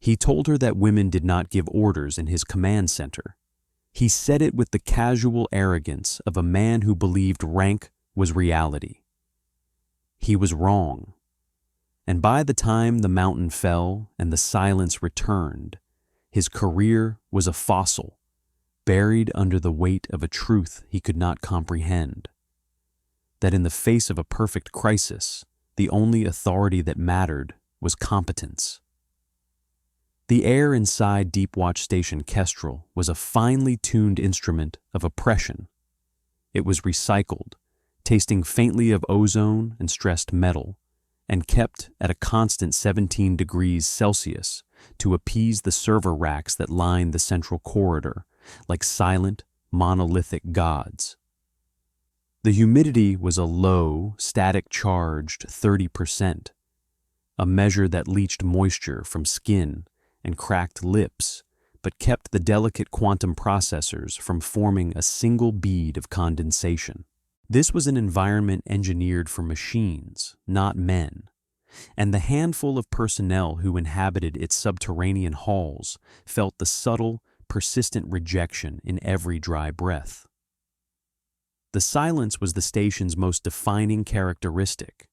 He told her that women did not give orders in his command center. He said it with the casual arrogance of a man who believed rank was reality. He was wrong. And by the time the mountain fell and the silence returned, his career was a fossil, buried under the weight of a truth he could not comprehend. That in the face of a perfect crisis, the only authority that mattered was competence. The air inside Deep Watch Station Kestrel was a finely tuned instrument of oppression. It was recycled, tasting faintly of ozone and stressed metal, and kept at a constant 17 degrees Celsius to appease the server racks that lined the central corridor, like silent, monolithic gods. The humidity was a low, static-charged 30%, a measure that leached moisture from skin and cracked lips, but kept the delicate quantum processors from forming a single bead of condensation. This was an environment engineered for machines, not men, and the handful of personnel who inhabited its subterranean halls felt the subtle, persistent rejection in every dry breath. The silence was the station's most defining characteristic.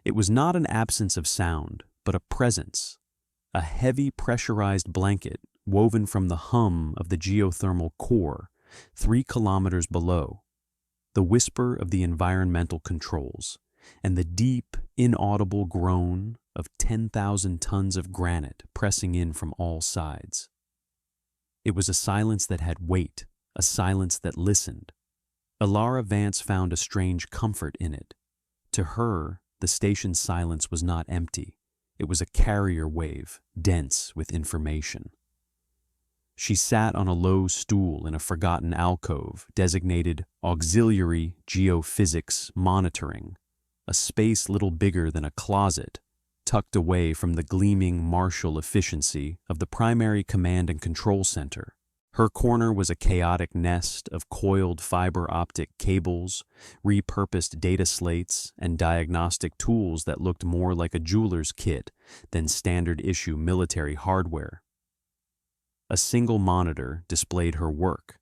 It was not an absence of sound, but a presence, a heavy pressurized blanket woven from the hum of the geothermal core 3 kilometers below, the whisper of the environmental controls, and the deep, inaudible groan of 10,000 tons of granite pressing in from all sides. It was a silence that had weight, a silence that listened. Alara Vance found a strange comfort in it. To her, the station's silence was not empty. It was a carrier wave, dense with information. She sat on a low stool in a forgotten alcove designated Auxiliary Geophysics Monitoring, a space little bigger than a closet, tucked away from the gleaming martial efficiency of the primary command and control center. Her corner was a chaotic nest of coiled fiber optic cables, repurposed data slates, and diagnostic tools that looked more like a jeweler's kit than standard-issue military hardware. A single monitor displayed her work,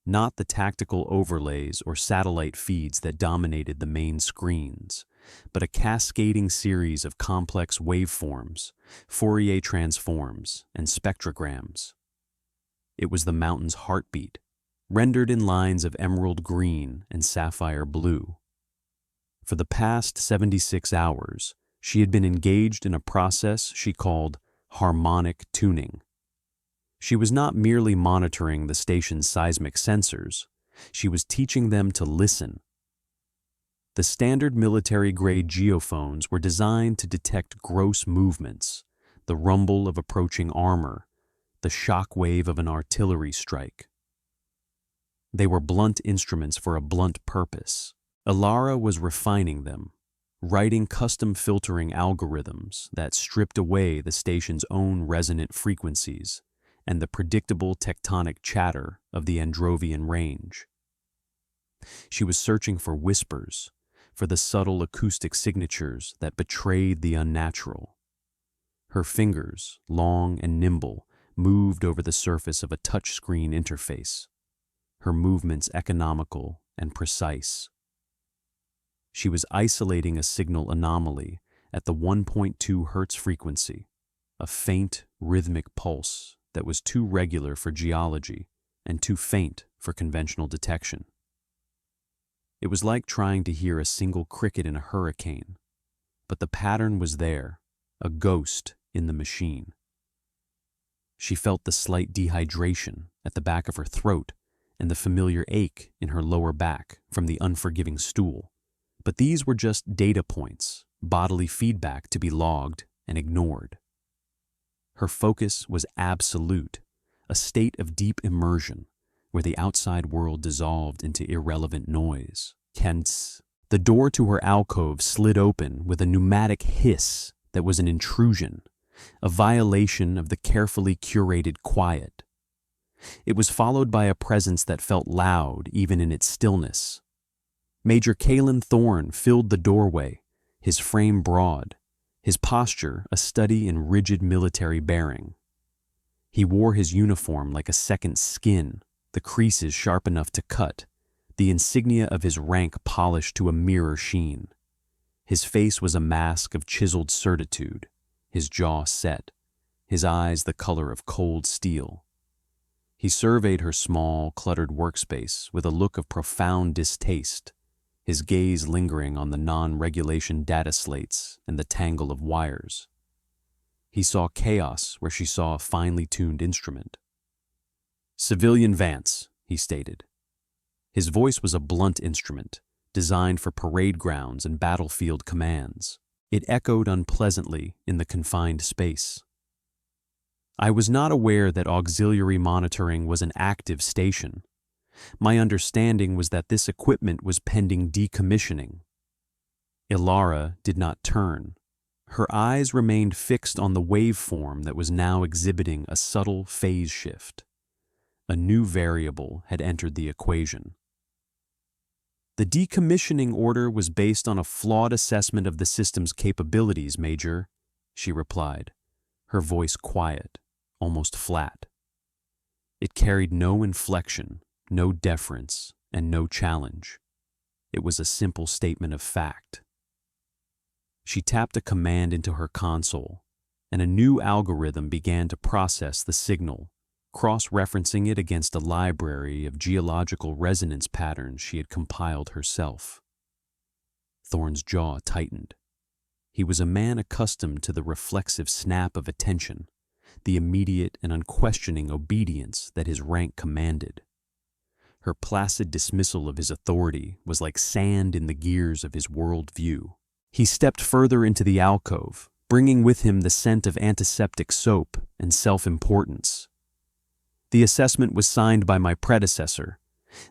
not the tactical overlays or satellite feeds that dominated the main screens, but a cascading series of complex waveforms, Fourier transforms, and spectrograms. It was the mountain's heartbeat, rendered in lines of emerald green and sapphire blue. For the past 76 hours, she had been engaged in a process she called harmonic tuning. She was not merely monitoring the station's seismic sensors, she was teaching them to listen. The standard military-grade geophones were designed to detect gross movements, the rumble of approaching armor, the shock wave of an artillery strike. They were blunt instruments for a blunt purpose. Alara was refining them, writing custom filtering algorithms that stripped away the station's own resonant frequencies and the predictable tectonic chatter of the Androvian range. She was searching for whispers, for the subtle acoustic signatures that betrayed the unnatural. Her fingers, long and nimble, moved over the surface of a touchscreen interface, her movements economical and precise. She was isolating a signal anomaly at the 1.2 Hz frequency, a faint, rhythmic pulse that was too regular for geology and too faint for conventional detection. It was like trying to hear a single cricket in a hurricane, but the pattern was there, a ghost in the machine. She felt the slight dehydration at the back of her throat and the familiar ache in her lower back from the unforgiving stool. But these were just data points, bodily feedback to be logged and ignored. Her focus was absolute, a state of deep immersion where the outside world dissolved into irrelevant noise. Hence, the door to her alcove slid open with a pneumatic hiss that was an intrusion, a violation of the carefully curated quiet. It was followed by a presence that felt loud even in its stillness. Major Kalen Thorne filled the doorway, his frame broad, his posture a study in rigid military bearing. He wore his uniform like a second skin, the creases sharp enough to cut, the insignia of his rank polished to a mirror sheen. His face was a mask of chiseled certitude, his jaw set, his eyes the color of cold steel. He surveyed her small, cluttered workspace with a look of profound distaste, his gaze lingering on the non-regulation data slates and the tangle of wires. He saw chaos where she saw a finely tuned instrument. "Civilian Vance," he stated. His voice was a blunt instrument, designed for parade grounds and battlefield commands. It echoed unpleasantly in the confined space. I was not aware that auxiliary monitoring was an active station. My understanding was that this equipment was pending decommissioning. Ilara did not turn. Her eyes remained fixed on the waveform that was now exhibiting a subtle phase shift. A new variable had entered the equation. "The decommissioning order was based on a flawed assessment of the system's capabilities, Major," she replied, her voice quiet, almost flat. It carried no inflection, no deference, and no challenge. It was a simple statement of fact. She tapped a command into her console, and a new algorithm began to process the signal, cross-referencing it against a library of geological resonance patterns she had compiled herself. Thorne's jaw tightened. He was a man accustomed to the reflexive snap of attention, the immediate and unquestioning obedience that his rank commanded. Her placid dismissal of his authority was like sand in the gears of his world view. He stepped further into the alcove, bringing with him the scent of antiseptic soap and self-importance. "The assessment was signed by my predecessor.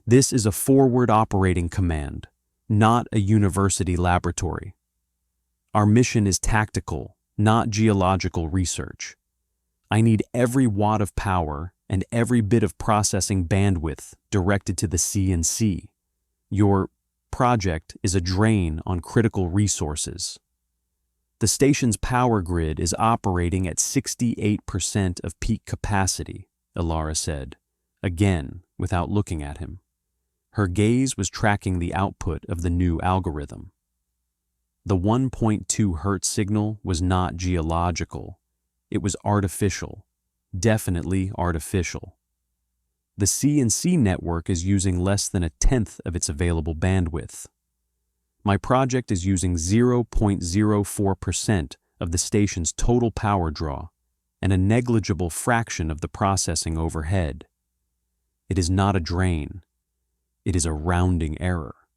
This is a forward operating command, not a university laboratory. Our mission is tactical, not geological research. I need every watt of power and every bit of processing bandwidth directed to the CNC. Your project is a drain on critical resources. The station's power grid is operating at 68% of peak capacity," Ilara said, again without looking at him. Her gaze was tracking the output of the new algorithm. The 1.2 Hz signal was not geological. It was artificial, definitely artificial. The CNC network is using less than 1/10 of its available bandwidth. My project is using 0.04% of the station's total power draw and a negligible fraction of the processing overhead. It is not a drain. It is a rounding error.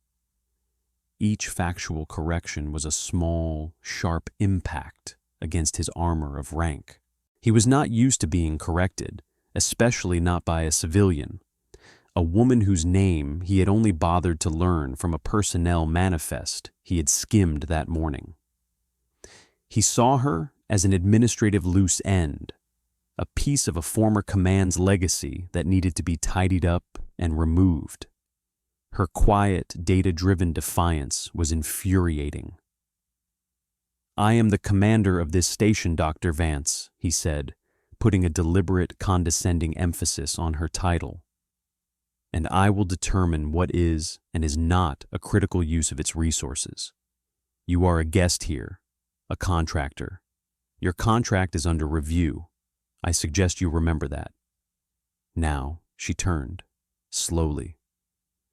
Each factual correction was a small, sharp impact against his armor of rank. He was not used to being corrected, especially not by a civilian, a woman whose name he had only bothered to learn from a personnel manifest he had skimmed that morning. He saw her as an administrative loose end, a piece of a former command's legacy that needed to be tidied up and removed. Her quiet, data-driven defiance was infuriating. "I am the commander of this station, Dr. Vance," he said, putting a deliberate, condescending emphasis on her title. "And I will determine what is and is not a critical use of its resources. You are a guest here, a contractor. Your contract is under review. I suggest you remember that." Now she turned, slowly.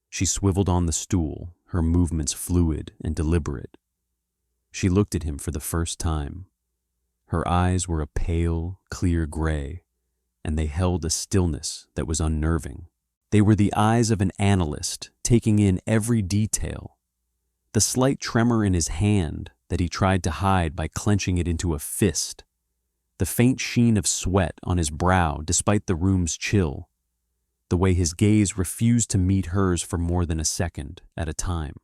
She swiveled on the stool, her movements fluid and deliberate. She looked at him for the first time. Her eyes were a pale, clear gray, and they held a stillness that was unnerving. They were the eyes of an analyst, taking in every detail. The slight tremor in his hand that he tried to hide by clenching it into a fist. The faint sheen of sweat on his brow despite the room's chill. The way his gaze refused to meet hers for more than a second at a time.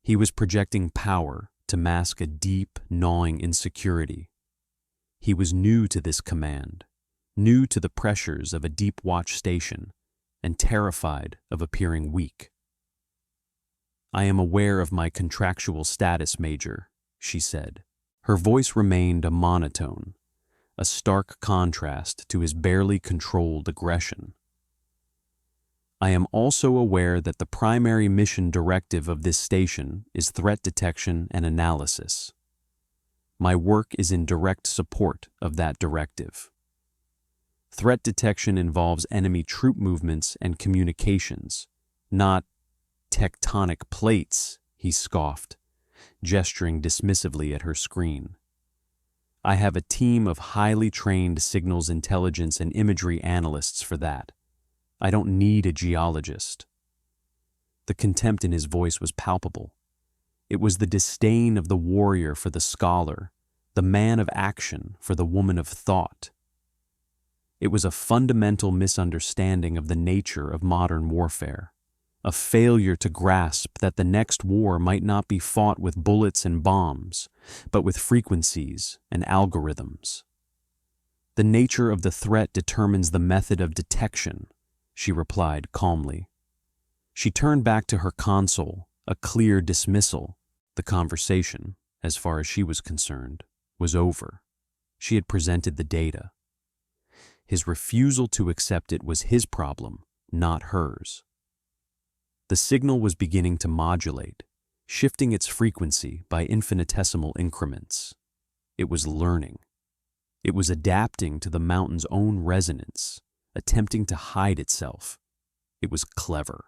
He was projecting power to mask a deep, gnawing insecurity. He was new to this command, new to the pressures of a deep watch station, and terrified of appearing weak. "I am aware of my contractual status, Major," she said. Her voice remained a monotone, a stark contrast to his barely controlled aggression. I am also aware that the primary mission directive of this station is threat detection and analysis. My work is in direct support of that directive. Threat detection involves enemy troop movements and communications, not tectonic plates, he scoffed, gesturing dismissively at her screen. I have a team of highly trained signals intelligence and imagery analysts for that. I don't need a geologist. The contempt in his voice was palpable. It was the disdain of the warrior for the scholar, the man of action for the woman of thought. It was a fundamental misunderstanding of the nature of modern warfare, a failure to grasp that the next war might not be fought with bullets and bombs, but with frequencies and algorithms. The nature of the threat determines the method of detection, she replied calmly. She turned back to her console, a clear dismissal. The conversation, as far as she was concerned, was over. She had presented the data. His refusal to accept it was his problem, not hers. The signal was beginning to modulate, shifting its frequency by infinitesimal increments. It was learning. It was adapting to the mountain's own resonance, attempting to hide itself. It was clever.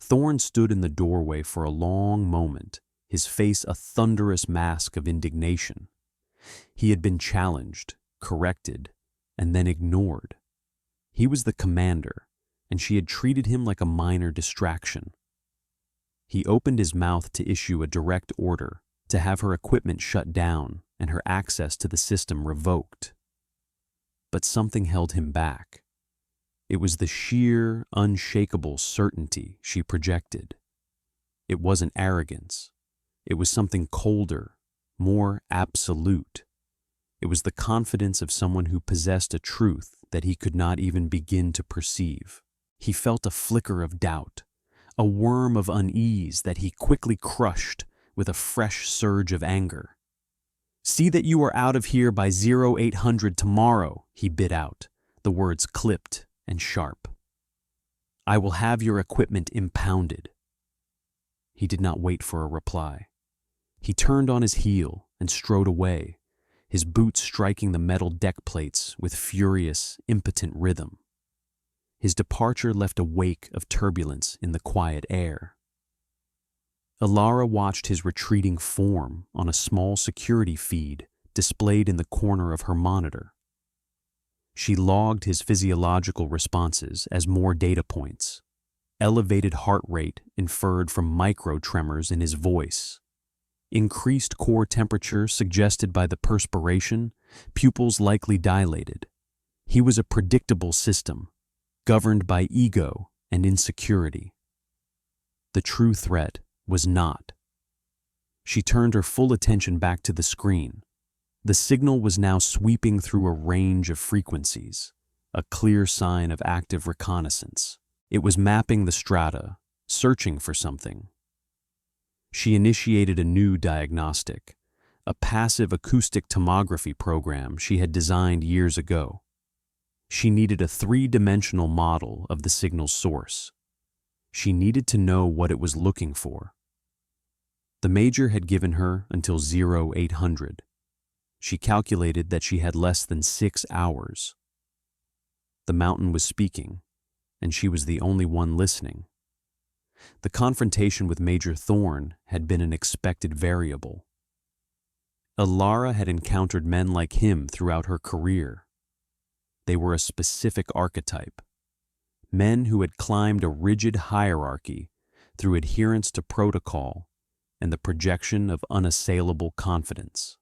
Thorn stood in the doorway for a long moment, his face a thunderous mask of indignation. He had been challenged, corrected, and then ignored. He was the commander, and she had treated him like a minor distraction. He opened his mouth to issue a direct order to have her equipment shut down and her access to the system revoked. But something held him back. It was the sheer, unshakable certainty she projected. It wasn't arrogance. It was something colder, more absolute. It was the confidence of someone who possessed a truth that he could not even begin to perceive. He felt a flicker of doubt, a worm of unease that he quickly crushed with a fresh surge of anger. "See that you are out of here by 0800 tomorrow," he bit out, the words clipped and sharp. "I will have your equipment impounded." He did not wait for a reply. He turned on his heel and strode away, his boots striking the metal deck plates with furious, impotent rhythm. His departure left a wake of turbulence in the quiet air. Alara watched his retreating form on a small security feed displayed in the corner of her monitor. She logged his physiological responses as more data points. Elevated heart rate inferred from micro-tremors in his voice. Increased core temperature suggested by the perspiration, pupils likely dilated. He was a predictable system, governed by ego and insecurity. The true threat was not. She turned her full attention back to the screen. The signal was now sweeping through a range of frequencies, a clear sign of active reconnaissance. It was mapping the strata, searching for something. She initiated a new diagnostic, a passive acoustic tomography program she had designed years ago. She needed a three-dimensional model of the signal's source. She needed to know what it was looking for. The Major had given her until 0800. She calculated that she had less than 6 hours. The mountain was speaking, and she was the only one listening. The confrontation with Major Thorn had been an expected variable. Alara had encountered men like him throughout her career. They were a specific archetype. Men who had climbed a rigid hierarchy through adherence to protocol and the projection of unassailable confidence.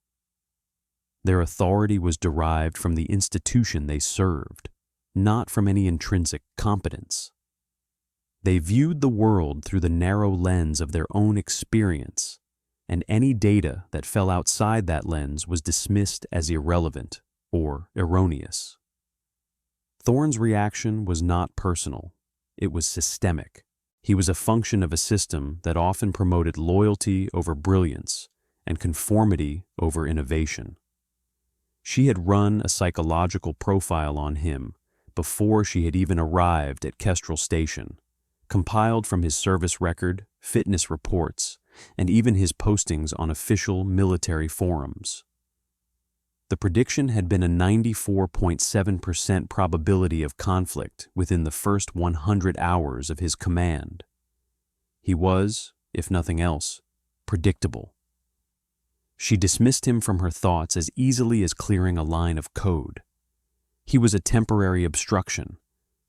Their authority was derived from the institution they served, not from any intrinsic competence. They viewed the world through the narrow lens of their own experience, and any data that fell outside that lens was dismissed as irrelevant or erroneous. Thorne's reaction was not personal. It was systemic. He was a function of a system that often promoted loyalty over brilliance and conformity over innovation. She had run a psychological profile on him before she had even arrived at Kestrel Station, compiled from his service record, fitness reports, and even his postings on official military forums. The prediction had been a 94.7% probability of conflict within the first 100 hours of his command. He was, if nothing else, predictable. She dismissed him from her thoughts as easily as clearing a line of code. He was a temporary obstruction,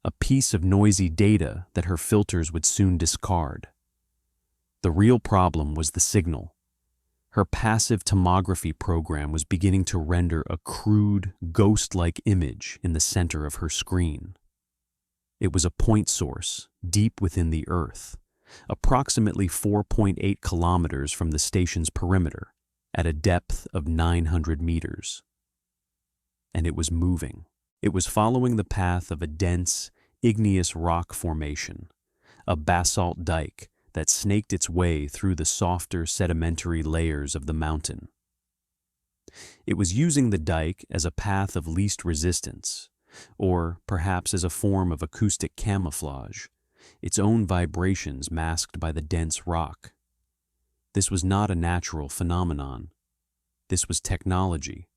a piece of noisy data that her filters would soon discard. The real problem was the signal. Her passive tomography program was beginning to render a crude, ghost-like image in the center of her screen. It was a point source, deep within the Earth, approximately 4.8 kilometers from the station's perimeter, at a depth of 900 meters. And it was moving. It was following the path of a dense, igneous rock formation, a basalt dike that snaked its way through the softer sedimentary layers of the mountain. It was using the dike as a path of least resistance, or perhaps as a form of acoustic camouflage, its own vibrations masked by the dense rock. This was not a natural phenomenon. This was technology.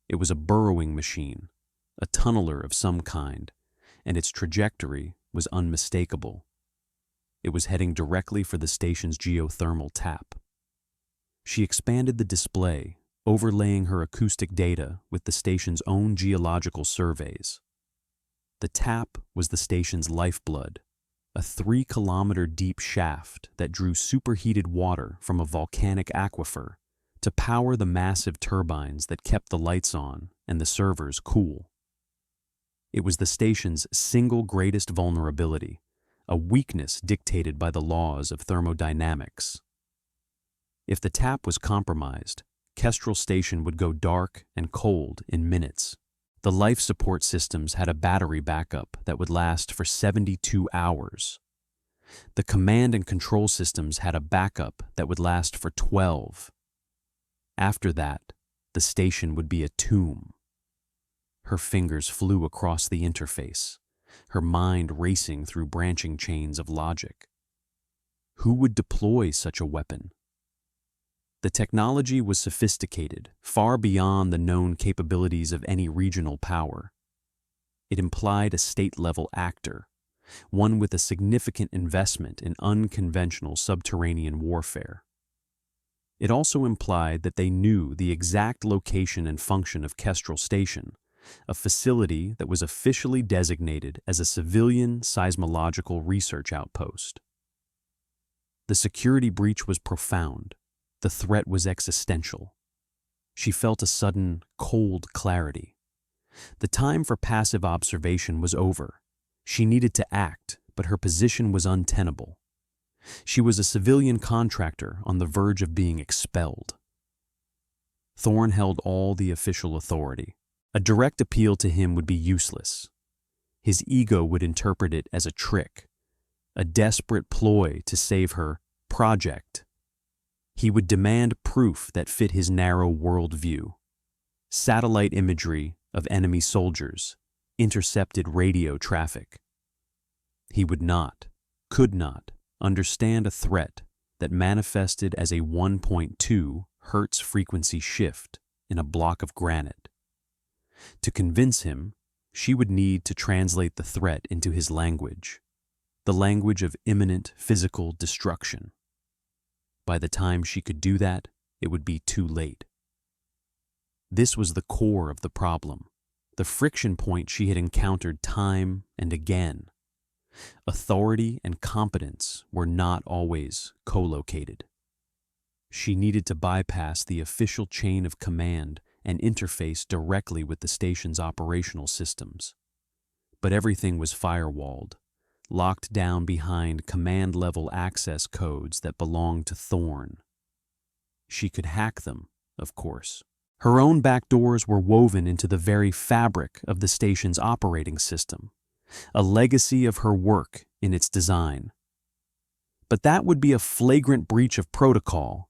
It was a burrowing machine, a tunneler of some kind, and its trajectory was unmistakable. It was heading directly for the station's geothermal tap. She expanded the display, overlaying her acoustic data with the station's own geological surveys. The tap was the station's lifeblood, a 3-kilometer deep shaft that drew superheated water from a volcanic aquifer to power the massive turbines that kept the lights on and the servers cool. It was the station's single greatest vulnerability, a weakness dictated by the laws of thermodynamics. If the tap was compromised, Kestrel Station would go dark and cold in minutes. The life support systems had a battery backup that would last for 72 hours. The command and control systems had a backup that would last for 12. After that, the station would be a tomb. Her fingers flew across the interface, her mind racing through branching chains of logic. Who would deploy such a weapon? The technology was sophisticated, far beyond the known capabilities of any regional power. It implied a state-level actor, one with a significant investment in unconventional subterranean warfare. It also implied that they knew the exact location and function of Kestrel Station, a facility that was officially designated as a civilian seismological research outpost. The security breach was profound. The threat was existential. She felt a sudden, cold clarity. The time for passive observation was over. She needed to act, but her position was untenable. She was a civilian contractor on the verge of being expelled. Thorne held all the official authority. A direct appeal to him would be useless. His ego would interpret it as a trick, a desperate ploy to save her project. He would demand proof that fit his narrow worldview. Satellite imagery of enemy soldiers, intercepted radio traffic. He would not, could not, understand a threat that manifested as a 1.2 Hertz frequency shift in a block of granite. To convince him, she would need to translate the threat into his language, the language of imminent physical destruction. By the time she could do that, it would be too late. This was the core of the problem, the friction point she had encountered time and again. Authority and competence were not always co-located. She needed to bypass the official chain of command and interface directly with the station's operational systems. But everything was firewalled, locked down behind command-level access codes that belonged to Thorne. She could hack them, of course. Her own backdoors were woven into the very fabric of the station's operating system, a legacy of her work in its design. But that would be a flagrant breach of protocol,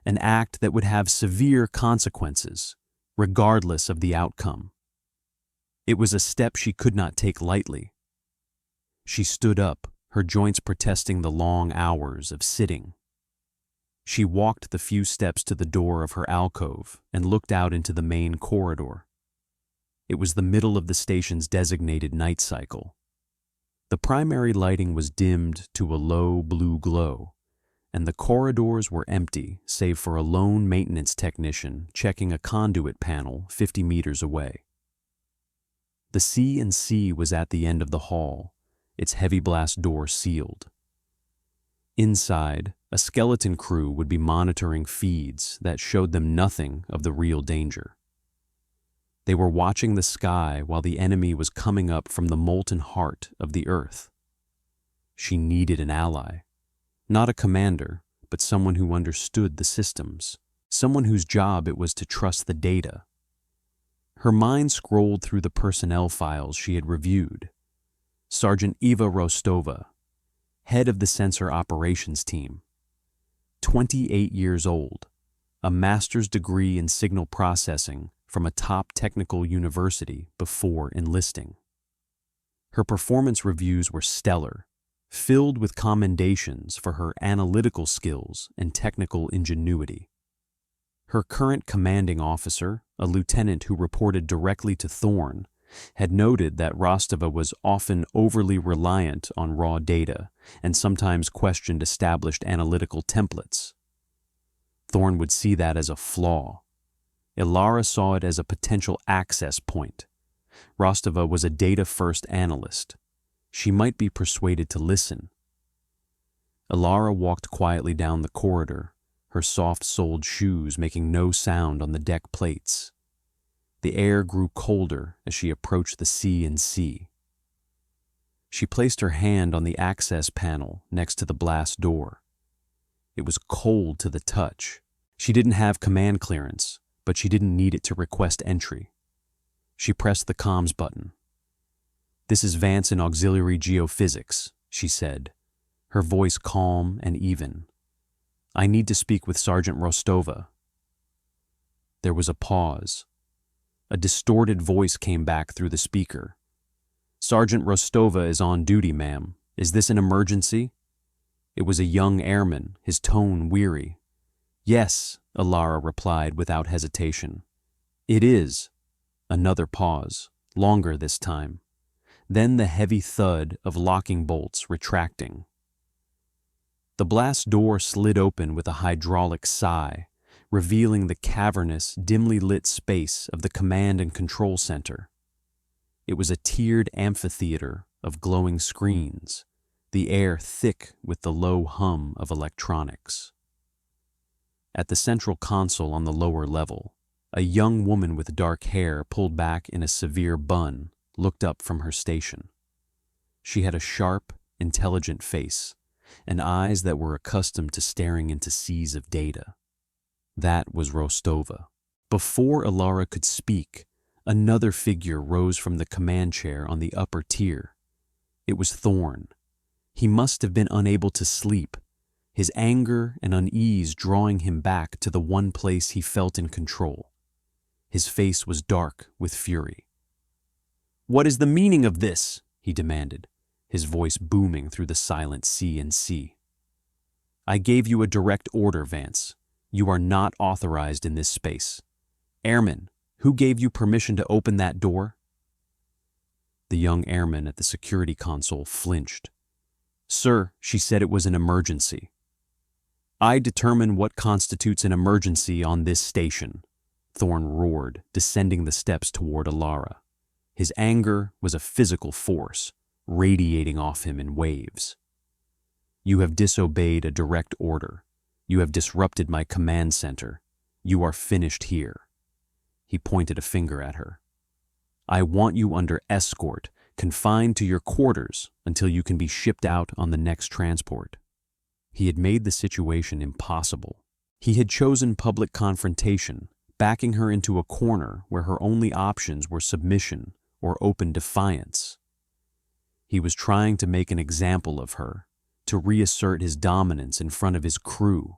an act that would have severe consequences, regardless of the outcome. It was a step she could not take lightly. She stood up, her joints protesting the long hours of sitting. She walked the few steps to the door of her alcove and looked out into the main corridor. It was the middle of the station's designated night cycle. The primary lighting was dimmed to a low blue glow, and the corridors were empty save for a lone maintenance technician checking a conduit panel 50 meters away. The C&C was at the end of the hall, its heavy blast door sealed. Inside, a skeleton crew would be monitoring feeds that showed them nothing of the real danger. They were watching the sky while the enemy was coming up from the molten heart of the earth. She needed an ally, not a commander, but someone who understood the systems, someone whose job it was to trust the data. Her mind scrolled through the personnel files she had reviewed. Sergeant Eva Rostova, head of the sensor operations team, 28 years old, a master's degree in signal processing from a top technical university before enlisting. Her performance reviews were stellar, filled with commendations for her analytical skills and technical ingenuity. Her current commanding officer, a lieutenant who reported directly to Thorne, had noted that Rostova was often overly reliant on raw data and sometimes questioned established analytical templates. Thorne would see that as a flaw. Ilara saw it as a potential access point. Rostova was a data-first analyst. She might be persuaded to listen. Ilara walked quietly down the corridor, her soft-soled shoes making no sound on the deck plates. The air grew colder as she approached the C&C. She placed her hand on the access panel next to the blast door. It was cold to the touch. She didn't have command clearance, but she didn't need it to request entry. She pressed the comms button. "This is Vance in Auxiliary Geophysics," she said, her voice calm and even. "I need to speak with Sergeant Rostova." There was a pause. A distorted voice came back through the speaker. "Sergeant Rostova is on duty, ma'am. Is this an emergency?" It was a young airman, his tone weary. "Yes," Ilara replied without hesitation. "It is." Another pause, longer this time. Then the heavy thud of locking bolts retracting. The blast door slid open with a hydraulic sigh, revealing the cavernous, dimly lit space of the command and control center. It was a tiered amphitheater of glowing screens, the air thick with the low hum of electronics. At the central console on the lower level, a young woman with dark hair pulled back in a severe bun looked up from her station. She had a sharp, intelligent face and eyes that were accustomed to staring into seas of data. That was Rostova. Before Ilara could speak, another figure rose from the command chair on the upper tier. It was Thorne. He must have been unable to sleep, his anger and unease drawing him back to the one place he felt in control. His face was dark with fury. "What is the meaning of this?" he demanded, his voice booming through the silent C&C. "I gave you a direct order, Vance. You are not authorized in this space. Airman, who gave you permission to open that door?" The young airman at the security console flinched. "Sir, she said it was an emergency." "I determine what constitutes an emergency on this station," Thorne roared, descending the steps toward Ilara. His anger was a physical force, radiating off him in waves. "You have disobeyed a direct order. You have disrupted my command center. You are finished here." He pointed a finger at her. "I want you under escort, confined to your quarters until you can be shipped out on the next transport." He had made the situation impossible. He had chosen public confrontation, backing her into a corner where her only options were submission or open defiance. He was trying to make an example of her, to reassert his dominance in front of his crew.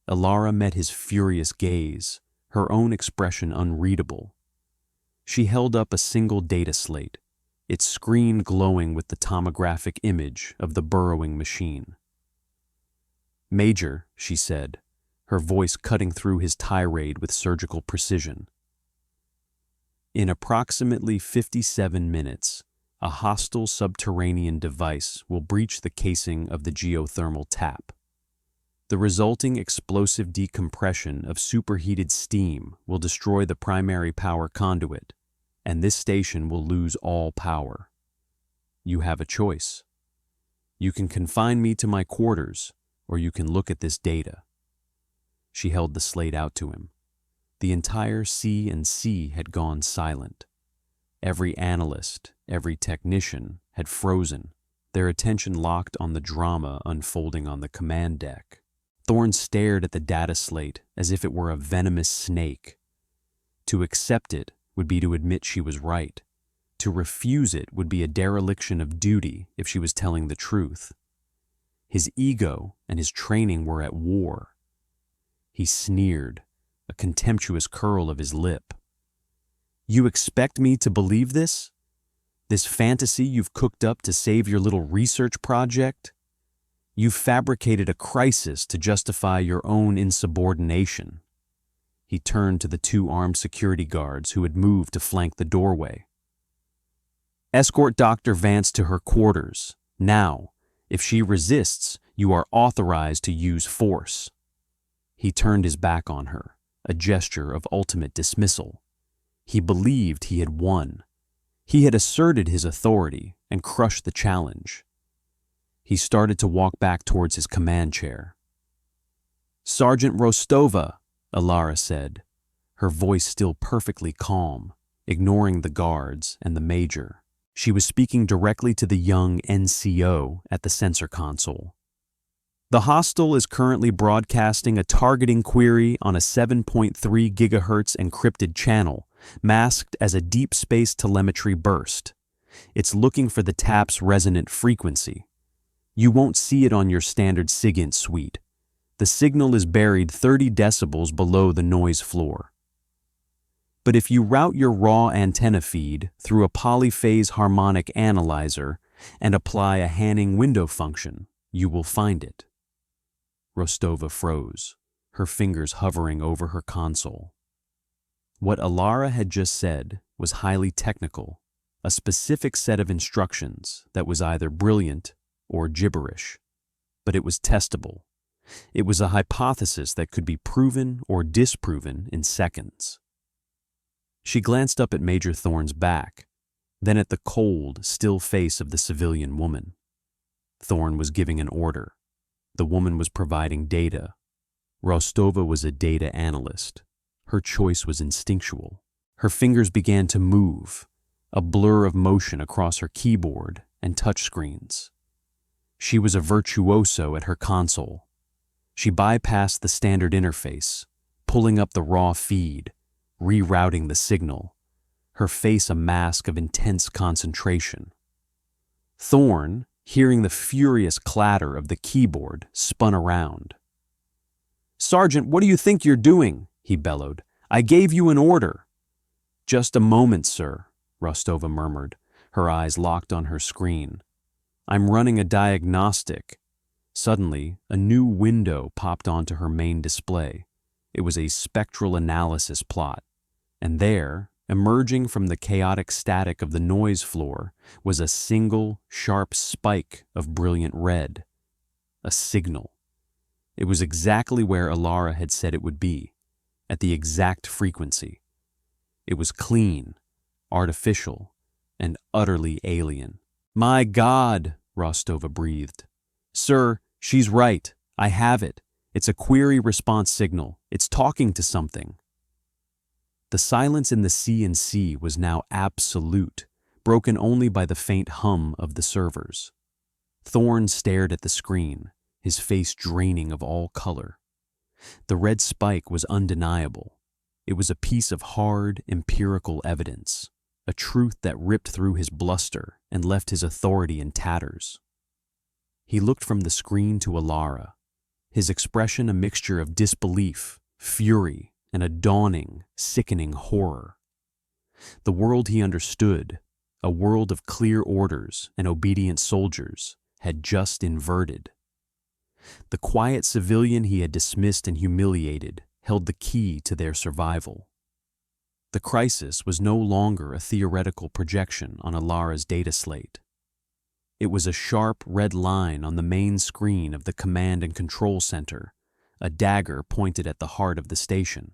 Ilara met his furious gaze, her own expression unreadable. She held up a single data slate, its screen glowing with the tomographic image of the burrowing machine. "Major," she said, her voice cutting through his tirade with surgical precision. "In approximately 57 minutes, a hostile subterranean device will breach the casing of the geothermal tap. The resulting explosive decompression of superheated steam will destroy the primary power conduit, and this station will lose all power. You have a choice. You can confine me to my quarters, or you can look at this data." She held the slate out to him. The entire C&C had gone silent. Every analyst, every technician had frozen, their attention locked on the drama unfolding on the command deck. Thorne stared at the data slate as if it were a venomous snake. To accept it would be to admit she was right. To refuse it would be a dereliction of duty if she was telling the truth. His ego and his training were at war. He sneered, a contemptuous curl of his lip. "You expect me to believe this? This fantasy you've cooked up to save your little research project? You've fabricated a crisis to justify your own insubordination." He turned to the two armed security guards who had moved to flank the doorway. "Escort Dr. Vance to her quarters. Now, if she resists, you are authorized to use force." He turned his back on her, a gesture of ultimate dismissal. He believed he had won. He had asserted his authority and crushed the challenge. He started to walk back towards his command chair. "Sergeant Rostova," Alara said, her voice still perfectly calm, ignoring the guards and the major. She was speaking directly to the young NCO at the sensor console. "The hostile is currently broadcasting a targeting query on a 7.3 gigahertz encrypted channel, masked as a deep space telemetry burst. It's looking for the tap's resonant frequency. You won't see it on your standard SIGINT suite. The signal is buried 30 decibels below the noise floor. But if you route your raw antenna feed through a polyphase harmonic analyzer and apply a Hanning window function, you will find it." Rostova froze, her fingers hovering over her console. What Alara had just said was highly technical, a specific set of instructions that was either brilliant or gibberish. But it was testable. It was a hypothesis that could be proven or disproven in seconds. She glanced up at Major Thorne's back, then at the cold, still face of the civilian woman. Thorne was giving an order. The woman was providing data. Rostova was a data analyst. Her choice was instinctual. Her fingers began to move, a blur of motion across her keyboard and touchscreens. She was a virtuoso at her console. She bypassed the standard interface, pulling up the raw feed, rerouting the signal, her face a mask of intense concentration. Thorne, hearing the furious clatter of the keyboard, spun around. "Sergeant, what do you think you're doing?" he bellowed. "I gave you an order." "Just a moment, sir," Rostova murmured, her eyes locked on her screen. "I'm running a diagnostic." Suddenly, a new window popped onto her main display. It was a spectral analysis plot, and there, emerging from the chaotic static of the noise floor, was a single, sharp spike of brilliant red. A signal. It was exactly where Alara had said it would be, at the exact frequency. It was clean, artificial, and utterly alien. "My God," Rostova breathed. "Sir, she's right. I have it. It's a query response signal. It's talking to something." The silence in the C&C was now absolute, broken only by the faint hum of the servers. Thorne stared at the screen, his face draining of all color. The red spike was undeniable. It was a piece of hard, empirical evidence, a truth that ripped through his bluster and left his authority in tatters. He looked from the screen to Alara, his expression a mixture of disbelief, fury, and a dawning, sickening horror. The world he understood, a world of clear orders and obedient soldiers, had just inverted. The quiet civilian he had dismissed and humiliated held the key to their survival. The crisis was no longer a theoretical projection on Alara's data slate. It was a sharp red line on the main screen of the command and control center, a dagger pointed at the heart of the station.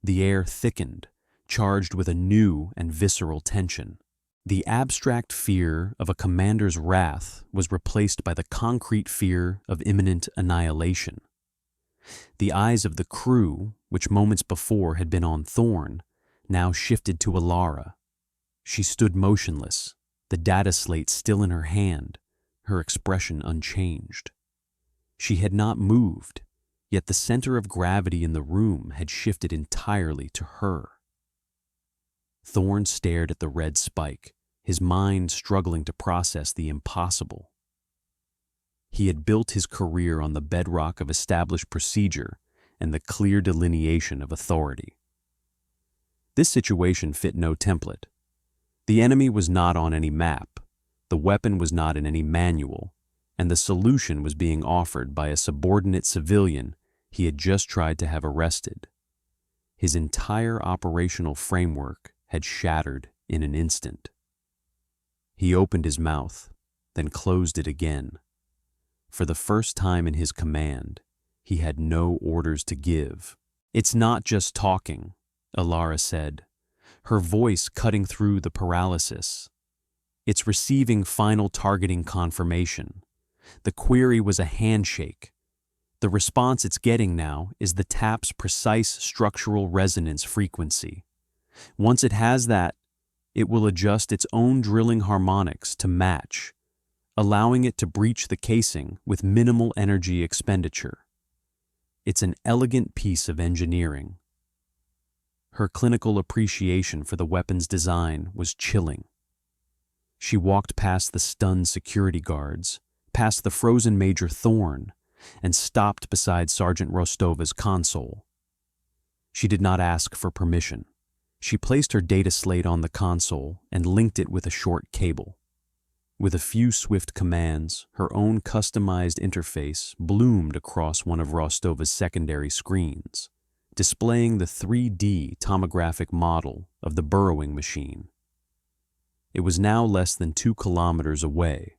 The air thickened, charged with a new and visceral tension. The abstract fear of a commander's wrath was replaced by the concrete fear of imminent annihilation. The eyes of the crew, which moments before had been on Thorn, now shifted to Alara. She stood motionless, the data slate still in her hand, her expression unchanged. She had not moved, yet the center of gravity in the room had shifted entirely to her. Thorn stared at the red spike, his mind struggling to process the impossible. He had built his career on the bedrock of established procedure and the clear delineation of authority. This situation fit no template. The enemy was not on any map, the weapon was not in any manual, and the solution was being offered by a subordinate civilian he had just tried to have arrested. His entire operational framework had shattered in an instant. He opened his mouth, then closed it again. For the first time in his command, he had no orders to give. "It's not just talking," Alara said, her voice cutting through the paralysis. "It's receiving final targeting confirmation. The query was a handshake. The response it's getting now is the tap's precise structural resonance frequency. Once it has that, it will adjust its own drilling harmonics to match, allowing it to breach the casing with minimal energy expenditure. It's an elegant piece of engineering." Her clinical appreciation for the weapon's design was chilling. She walked past the stunned security guards, past the frozen Major Thorn, and stopped beside Sergeant Rostova's console. She did not ask for permission. She placed her data slate on the console and linked it with a short cable. With a few swift commands, her own customized interface bloomed across one of Rostova's secondary screens, displaying the 3D tomographic model of the burrowing machine. It was now less than 2 kilometers away.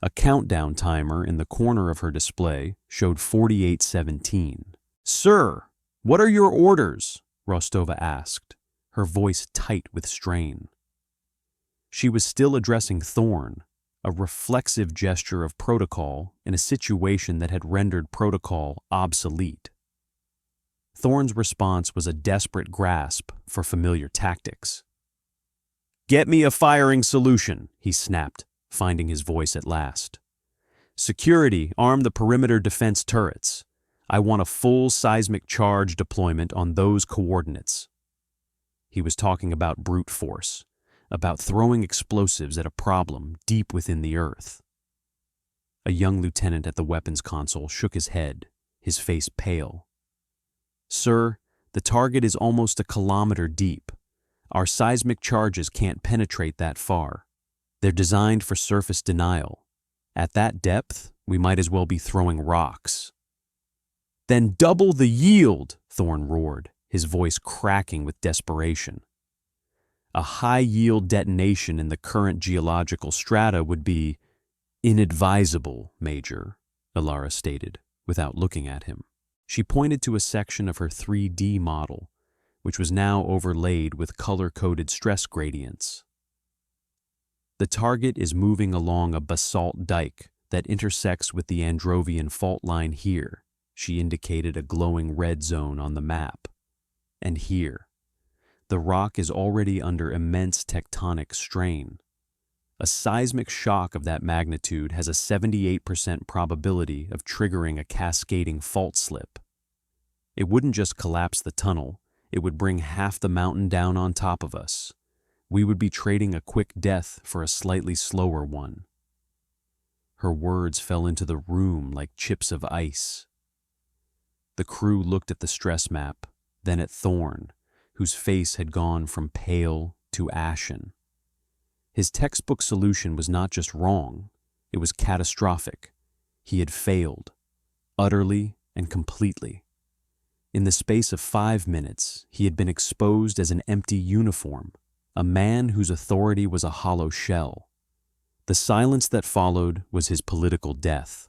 A countdown timer in the corner of her display showed 48:17. "Sir, what are your orders?" Rostova asked, her voice tight with strain. She was still addressing Thorn, a reflexive gesture of protocol in a situation that had rendered protocol obsolete. Thorn's response was a desperate grasp for familiar tactics. "Get me a firing solution," he snapped, finding his voice at last. "Security, arm the perimeter defense turrets. I want a full seismic charge deployment on those coordinates." He was talking about brute force, about throwing explosives at a problem deep within the earth. A young lieutenant at the weapons console shook his head, his face pale. "Sir, the target is almost a kilometer deep. Our seismic charges can't penetrate that far. They're designed for surface denial. At that depth, we might as well be throwing rocks." "Then double the yield," Thorn roared, his voice cracking with desperation. "A high-yield detonation in the current geological strata would be inadvisable, Major," Alara stated, without looking at him. She pointed to a section of her 3D model, which was now overlaid with color-coded stress gradients. "The target is moving along a basalt dike that intersects with the Androvian fault line here," she indicated a glowing red zone on the map. "And here. The rock is already under immense tectonic strain. A seismic shock of that magnitude has a 78% probability of triggering a cascading fault slip. It wouldn't just collapse the tunnel, it would bring half the mountain down on top of us. We would be trading a quick death for a slightly slower one." Her words fell into the room like chips of ice. The crew looked at the stress map, then at Thorne, whose face had gone from pale to ashen. His textbook solution was not just wrong, it was catastrophic. He had failed, utterly and completely. In the space of 5 minutes, he had been exposed as an empty uniform, a man whose authority was a hollow shell. The silence that followed was his political death.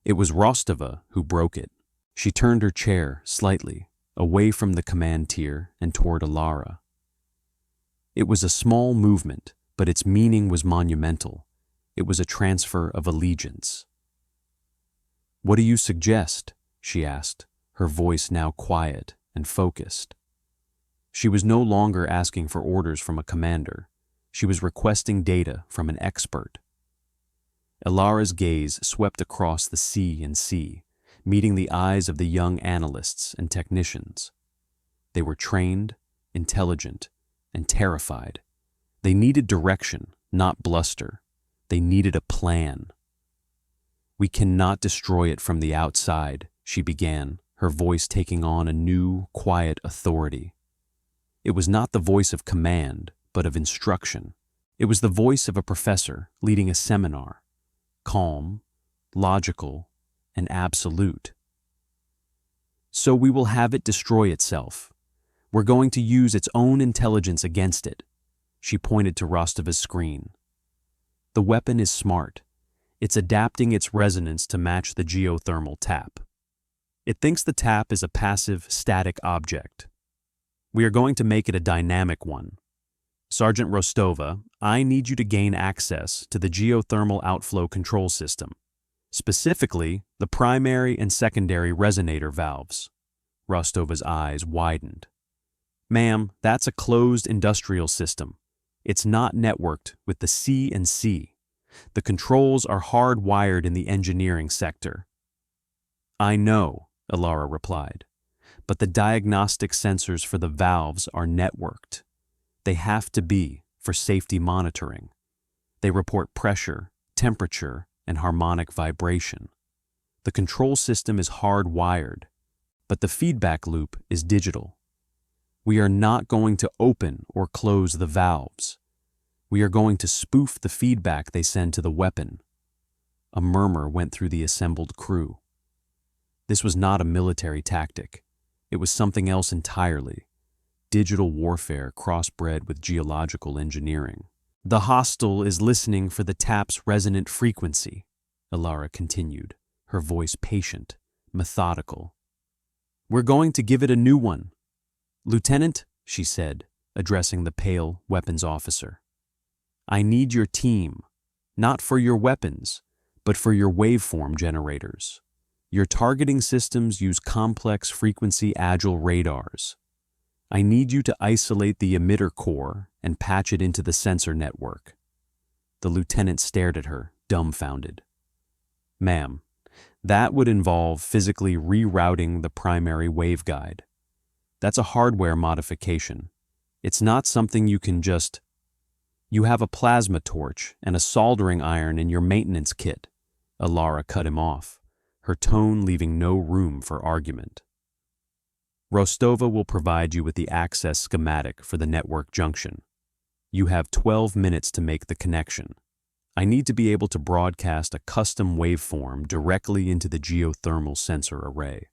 It was Rostova who broke it. She turned her chair slightly, away from the command tier and toward Alara. It was a small movement, but its meaning was monumental. It was a transfer of allegiance. "What do you suggest?" she asked, her voice now quiet and focused. She was no longer asking for orders from a commander. She was requesting data from an expert. Alara's gaze swept across the C&C, meeting the eyes of the young analysts and technicians. They were trained, intelligent, and terrified. They needed direction, not bluster. They needed a plan. "We cannot destroy it from the outside," she began, her voice taking on a new, quiet authority. It was not the voice of command, but of instruction. It was the voice of a professor leading a seminar, calm, logical, and absolute. "So we will have it destroy itself. We're going to use its own intelligence against it." She pointed to Rostova's screen. "The weapon is smart. It's adapting its resonance to match the geothermal tap. It thinks the tap is a passive, static object. We are going to make it a dynamic one. Sergeant Rostova, I need you to gain access to the geothermal outflow control system, specifically the primary and secondary resonator valves." Rostova's eyes widened. "Ma'am, that's a closed industrial system. It's not networked with the C&C. The controls are hardwired in the engineering sector." "I know," Alara replied, "but the diagnostic sensors for the valves are networked. They have to be for safety monitoring. They report pressure, temperature, and harmonic vibration. The control system is hardwired, but the feedback loop is digital. We are not going to open or close the valves. We are going to spoof the feedback they send to the weapon." A murmur went through the assembled crew. This was not a military tactic. It was something else entirely. Digital warfare crossbred with geological engineering. "The hostile is listening for the tap's resonant frequency," Alara continued, her voice patient, methodical. "We're going to give it a new one. Lieutenant," she said, addressing the pale weapons officer, "I need your team, not for your weapons, but for your waveform generators. Your targeting systems use complex frequency agile radars. I need you to isolate the emitter core and patch it into the sensor network." The lieutenant stared at her, dumbfounded. "Ma'am, that would involve physically rerouting the primary waveguide. That's a hardware modification. It's not something you can just... You have a plasma torch and a soldering iron in your maintenance kit." Alara cut him off, her tone leaving no room for argument. "Rostova will provide you with the access schematic for the network junction. You have 12 minutes to make the connection. I need to be able to broadcast a custom waveform directly into the geothermal sensor array."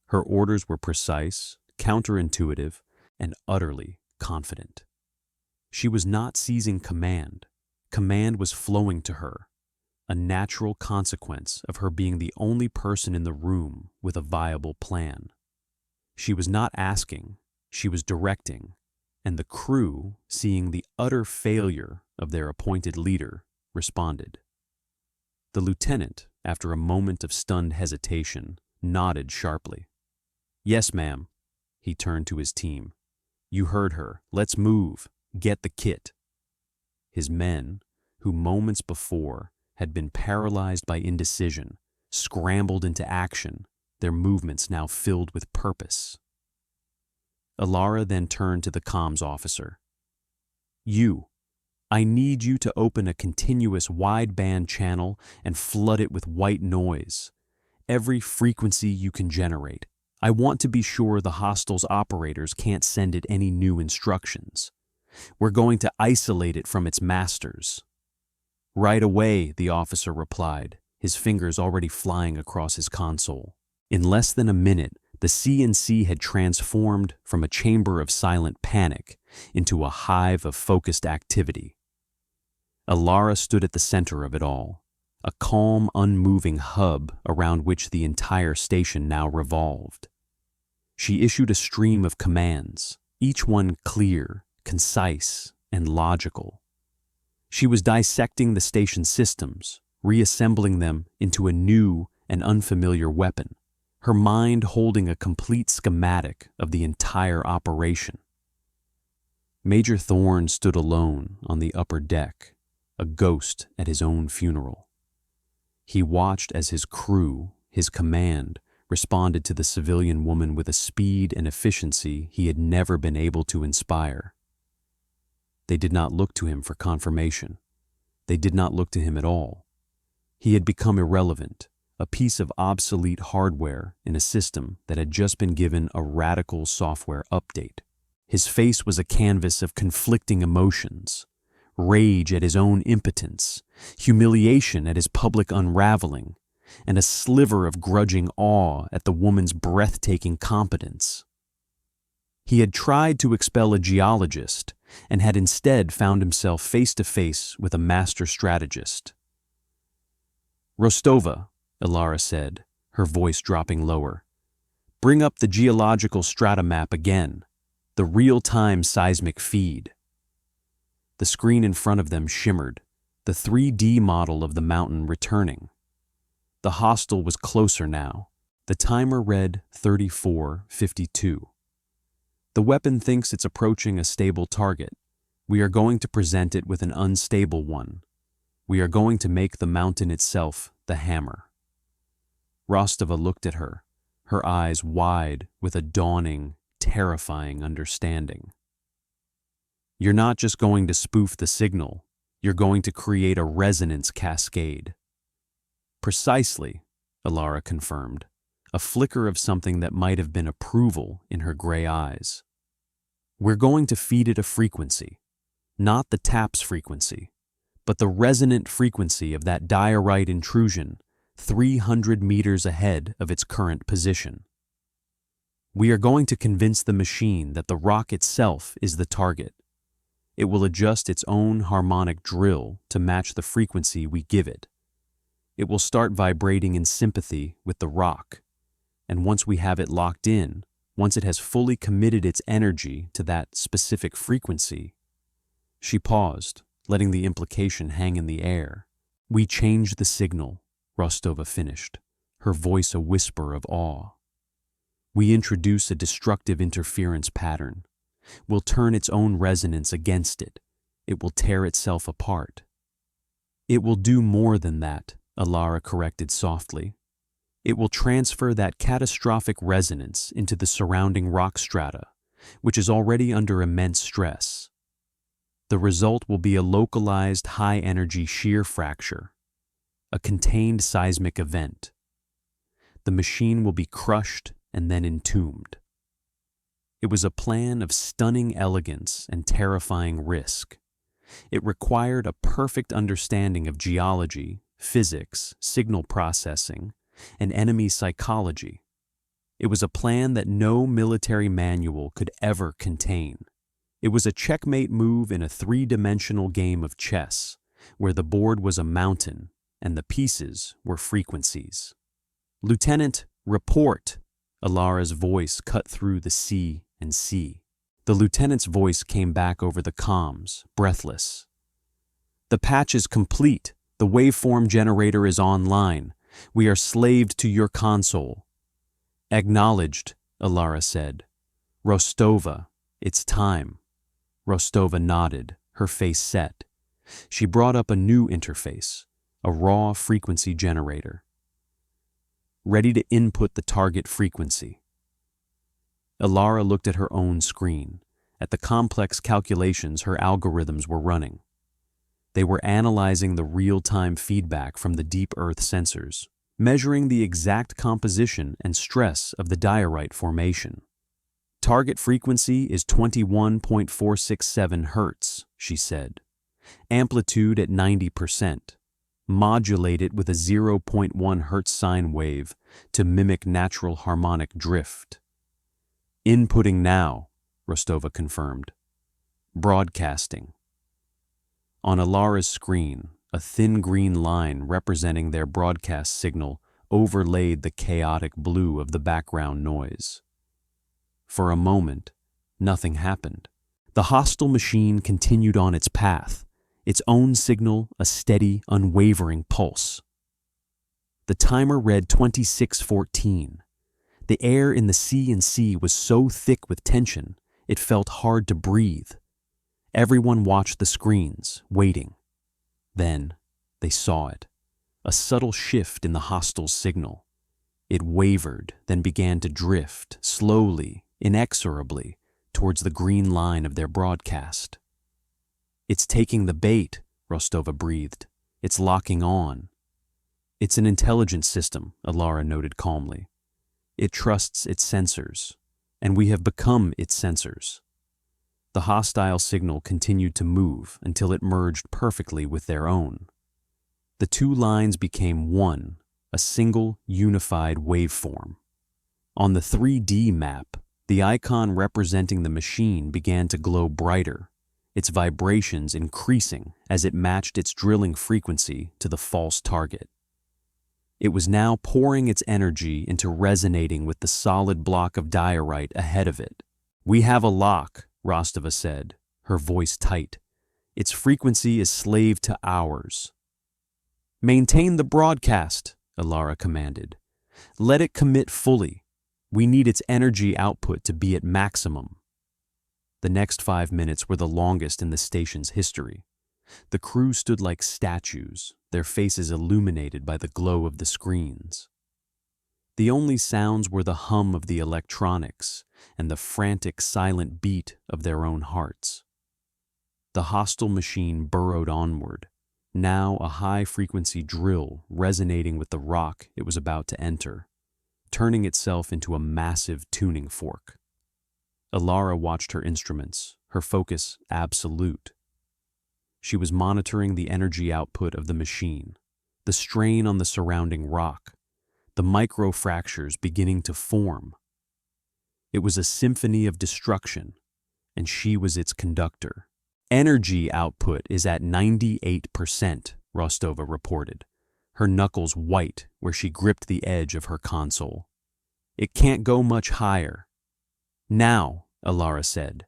Her orders were precise, counterintuitive, and utterly confident. She was not seizing command. Command was flowing to her, a natural consequence of her being the only person in the room with a viable plan. She was not asking, she was directing, and the crew, seeing the utter failure of their appointed leader, responded. The lieutenant, after a moment of stunned hesitation, nodded sharply. "Yes, ma'am." He turned to his team. "You heard her. Let's move. Get the kit." His men, who moments before had been paralyzed by indecision, scrambled into action, their movements now filled with purpose. Alara then turned to the comms officer. I need you to open a continuous wideband channel and flood it with white noise. Every frequency you can generate. I want to be sure the hostel's operators can't send it any new instructions. We're going to isolate it from its masters." "Right away," the officer replied, his fingers already flying across his console. In less than a minute, the CNC had transformed from a chamber of silent panic into a hive of focused activity. Alara stood at the center of it all, a calm, unmoving hub around which the entire station now revolved. She issued a stream of commands, each one clear, concise, and logical. She was dissecting the station's systems, reassembling them into a new and unfamiliar weapon, her mind holding a complete schematic of the entire operation. Major Thorne stood alone on the upper deck, a ghost at his own funeral. He watched as his crew, his command, responded to the civilian woman with a speed and efficiency he had never been able to inspire. They did not look to him for confirmation. They did not look to him at all. He had become irrelevant, a piece of obsolete hardware in a system that had just been given a radical software update. His face was a canvas of conflicting emotions: rage at his own impotence, humiliation at his public unraveling, and a sliver of grudging awe at the woman's breathtaking competence. He had tried to expel a geologist and had instead found himself face to face with a master strategist. "Rostova," Alara said, her voice dropping lower, "bring up the geological strata map again, the real-time seismic feed." The screen in front of them shimmered, the 3D model of the mountain returning. The hostel was closer now. The timer read 34:52. "The weapon thinks it's approaching a stable target. We are going to present it with an unstable one. We are going to make the mountain itself the hammer." Rostova looked at her, her eyes wide with a dawning, terrifying understanding. "You're not just going to spoof the signal, you're going to create a resonance cascade." "Precisely," Alara confirmed, a flicker of something that might have been approval in her gray eyes. "We're going to feed it a frequency, not the TAPS frequency, but the resonant frequency of that diorite intrusion 300 meters ahead of its current position. We are going to convince the machine that the rock itself is the target. It will adjust its own harmonic drill to match the frequency we give it. It will start vibrating in sympathy with the rock, and once we have it locked in, once it has fully committed its energy to that specific frequency—" She paused, letting the implication hang in the air. "We change the signal," Rostova finished, her voice a whisper of awe. "We introduce a destructive interference pattern. We'll turn its own resonance against it. It will tear itself apart." "It will do more than that," Alara corrected softly. "It will transfer that catastrophic resonance into the surrounding rock strata, which is already under immense stress. The result will be a localized high-energy shear fracture, a contained seismic event. The machine will be crushed and then entombed." It was a plan of stunning elegance and terrifying risk. It required a perfect understanding of geology, physics, signal processing, and enemy psychology. It was a plan that no military manual could ever contain. It was a checkmate move in a three-dimensional game of chess, where the board was a mountain and the pieces were frequencies. "Lieutenant, report!" Alara's voice cut through the C and C. The lieutenant's voice came back over the comms, breathless. "The patch is complete. The waveform generator is online. We are slaved to your console." "Acknowledged," Alara said. "Rostova, it's time." Rostova nodded, her face set. She brought up a new interface, a raw frequency generator. "Ready to input the target frequency." Alara looked at her own screen, at the complex calculations her algorithms were running. They were analyzing the real-time feedback from the deep Earth sensors, measuring the exact composition and stress of the diorite formation. Target frequency is 21.467 Hz, she said. Amplitude at 90%. Modulate it with a 0.1 Hz sine wave to mimic natural harmonic drift. Inputting now, Rostova confirmed. Broadcasting. On Alara's screen, a thin green line representing their broadcast signal overlaid the chaotic blue of the background noise. For a moment, nothing happened. The hostile machine continued on its path, its own signal a steady, unwavering pulse. The timer read 26:14. The air in the C&C was so thick with tension, it felt hard to breathe. Everyone watched the screens, waiting. Then, they saw it. A subtle shift in the hostile's signal. It wavered, then began to drift, slowly, inexorably, towards the green line of their broadcast. "It's taking the bait," Rostova breathed. "It's locking on." "It's an intelligence system," Alara noted calmly. "It trusts its sensors, and we have become its sensors." The hostile signal continued to move until it merged perfectly with their own. The two lines became one, a single, unified waveform. On the 3D map, the icon representing the machine began to glow brighter, its vibrations increasing as it matched its drilling frequency to the false target. It was now pouring its energy into resonating with the solid block of diorite ahead of it. "We have a lock," Rostova said, her voice tight. "Its frequency is slave to ours." "Maintain the broadcast," Alara commanded. "Let it commit fully. We need its energy output to be at maximum." The next 5 minutes were the longest in the station's history. The crew stood like statues, their faces illuminated by the glow of the screens. The only sounds were the hum of the electronics and the frantic, silent beat of their own hearts. The hostile machine burrowed onward, now a high-frequency drill resonating with the rock it was about to enter, turning itself into a massive tuning fork. Alara watched her instruments, her focus absolute. She was monitoring the energy output of the machine, the strain on the surrounding rock, the micro-fractures beginning to form. It was a symphony of destruction, and she was its conductor. "Energy output is at 98%, Rostova reported, her knuckles white where she gripped the edge of her console. "It can't go much higher." "Now," Alara said.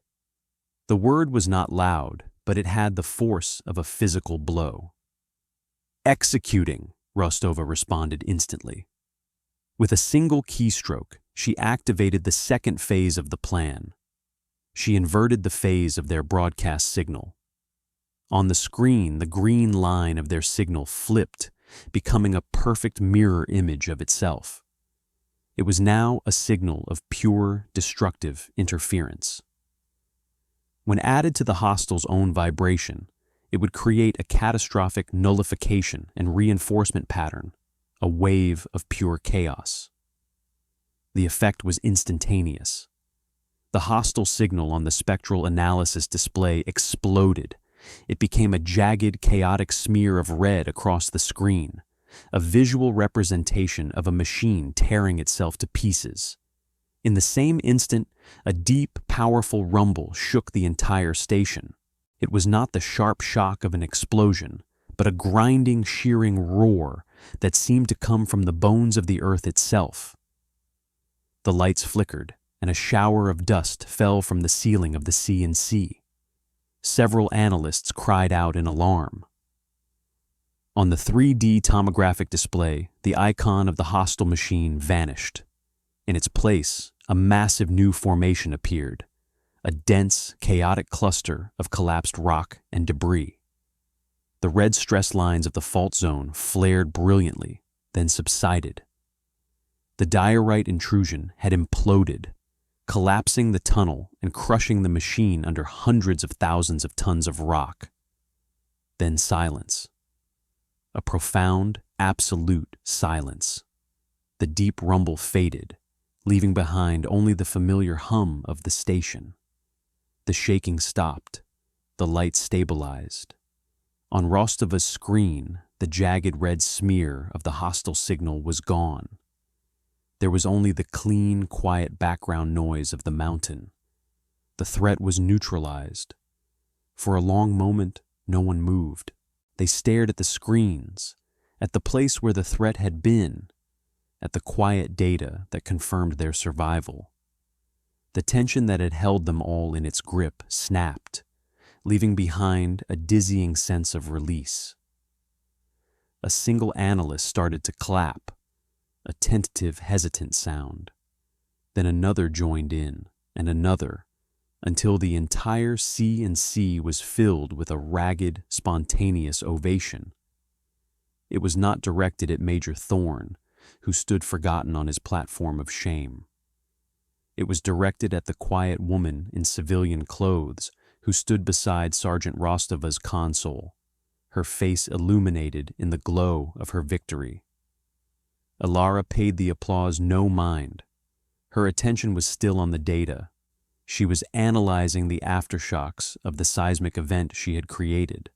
The word was not loud, but it had the force of a physical blow. "Executing," Rostova responded instantly. With a single keystroke, she activated the second phase of the plan. She inverted the phase of their broadcast signal. On the screen, the green line of their signal flipped, becoming a perfect mirror image of itself. It was now a signal of pure, destructive interference. When added to the hostile's own vibration, it would create a catastrophic nullification and reinforcement pattern, a wave of pure chaos. The effect was instantaneous. The hostile signal on the spectral analysis display exploded. It became a jagged, chaotic smear of red across the screen, a visual representation of a machine tearing itself to pieces. In the same instant, a deep, powerful rumble shook the entire station. It was not the sharp shock of an explosion, but a grinding, shearing roar that seemed to come from the bones of the earth itself. The lights flickered, and a shower of dust fell from the ceiling of the C&C. Several analysts cried out in alarm. On the 3D tomographic display, the icon of the hostile machine vanished. In its place, a massive new formation appeared, a dense, chaotic cluster of collapsed rock and debris. The red stress lines of the fault zone flared brilliantly, then subsided. The diorite intrusion had imploded, collapsing the tunnel and crushing the machine under hundreds of thousands of tons of rock. Then silence. A profound, absolute silence. The deep rumble faded, leaving behind only the familiar hum of the station. The shaking stopped. The light stabilized. On Rostova's screen, the jagged red smear of the hostile signal was gone. There was only the clean, quiet background noise of the mountain. The threat was neutralized. For a long moment, no one moved. They stared at the screens, at the place where the threat had been, at the quiet data that confirmed their survival. The tension that had held them all in its grip snapped, leaving behind a dizzying sense of release. A single analyst started to clap, a tentative, hesitant sound. Then another joined in, and another, until the entire C&C was filled with a ragged, spontaneous ovation. It was not directed at Major Thorne, who stood forgotten on his platform of shame. It was directed at the quiet woman in civilian clothes who stood beside Sergeant Rostova's console, her face illuminated in the glow of her victory. Alara paid the applause no mind. Her attention was still on the data. She was analyzing the aftershocks of the seismic event she had created,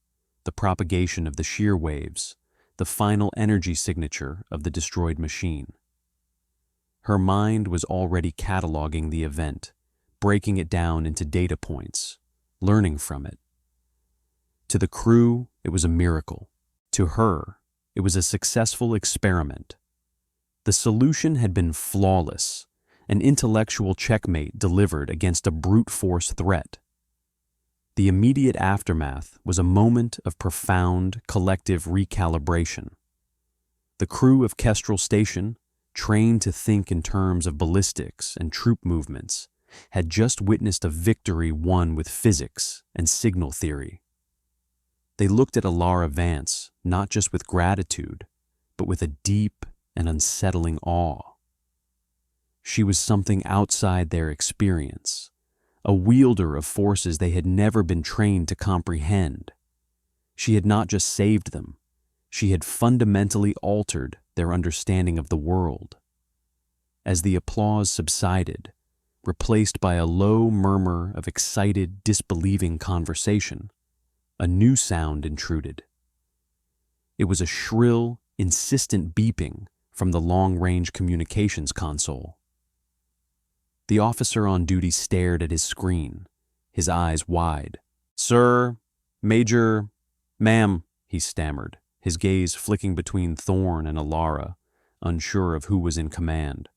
the propagation of the shear waves, the final energy signature of the destroyed machine. Her mind was already cataloging the event, breaking it down into data points, learning from it. To the crew, it was a miracle. To her, it was a successful experiment. The solution had been flawless, an intellectual checkmate delivered against a brute force threat. The immediate aftermath was a moment of profound collective recalibration. The crew of Kestrel Station, trained to think in terms of ballistics and troop movements, had just witnessed a victory won with physics and signal theory. They looked at Alara Vance not just with gratitude, but with a deep and unsettling awe. She was something outside their experience, a wielder of forces they had never been trained to comprehend. She had not just saved them, she had fundamentally altered their understanding of the world. As the applause subsided, replaced by a low murmur of excited, disbelieving conversation, a new sound intruded. It was a shrill, insistent beeping from the long-range communications console. The officer on duty stared at his screen, his eyes wide. "Sir, Major, ma'am," he stammered, his gaze flicking between Thorne and Alara, unsure of who was in command.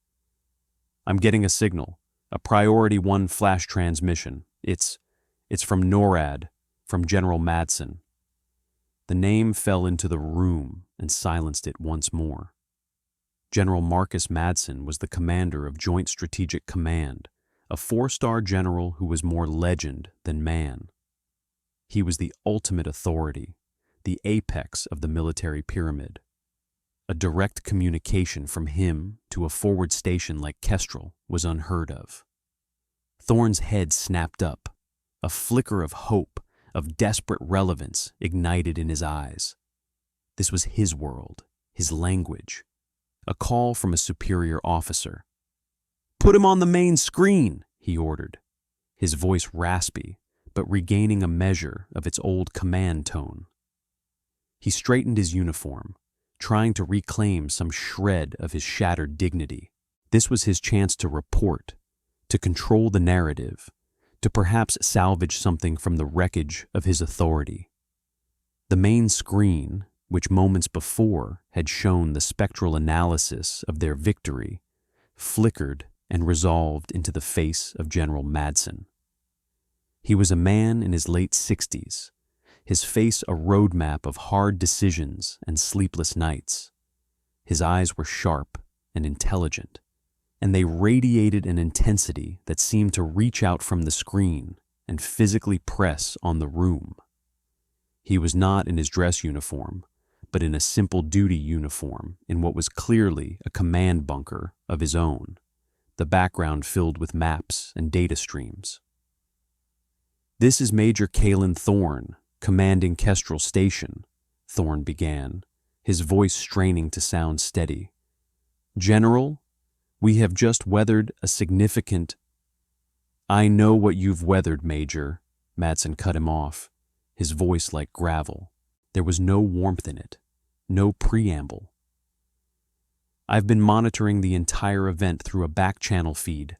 "I'm getting a signal, a Priority 1 flash transmission. It's from NORAD, from General Madsen." The name fell into the room and silenced it once more. General Marcus Madsen was the commander of Joint Strategic Command, a 4-star general who was more legend than man. He was the ultimate authority, the apex of the military pyramid. A direct communication from him to a forward station like Kestrel was unheard of. Thorne's head snapped up, a flicker of hope, of desperate relevance ignited in his eyes. This was his world, his language. A call from a superior officer. "Put him on the main screen," he ordered, his voice raspy, but regaining a measure of its old command tone. He straightened his uniform, trying to reclaim some shred of his shattered dignity. This was his chance to report, to control the narrative, to perhaps salvage something from the wreckage of his authority. The main screen, which moments before had shown the spectral analysis of their victory, flickered and resolved into the face of General Madsen. He was a man in his late 60s, his face a roadmap of hard decisions and sleepless nights. His eyes were sharp and intelligent, and they radiated an intensity that seemed to reach out from the screen and physically press on the room. He was not in his dress uniform, but in a simple duty uniform in what was clearly a command bunker of his own, the background filled with maps and data streams. "This is Major Kalen Thorne, commanding Kestrel Station," Thorne began, his voice straining to sound steady. "General, we have just weathered a significant—" "I know what you've weathered, Major," Madsen cut him off, his voice like gravel. There was no warmth in it, no preamble. "I've been monitoring the entire event through a back-channel feed.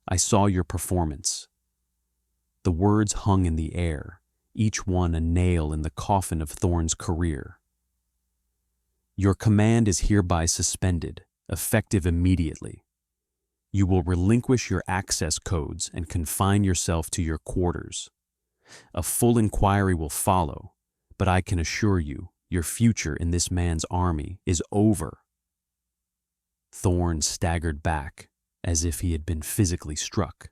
I saw your performance." The words hung in the air, each one a nail in the coffin of Thorne's career. "Your command is hereby suspended, effective immediately. You will relinquish your access codes and confine yourself to your quarters. A full inquiry will follow, but I can assure you, your future in this man's army is over." Thorne staggered back, as if he had been physically struck.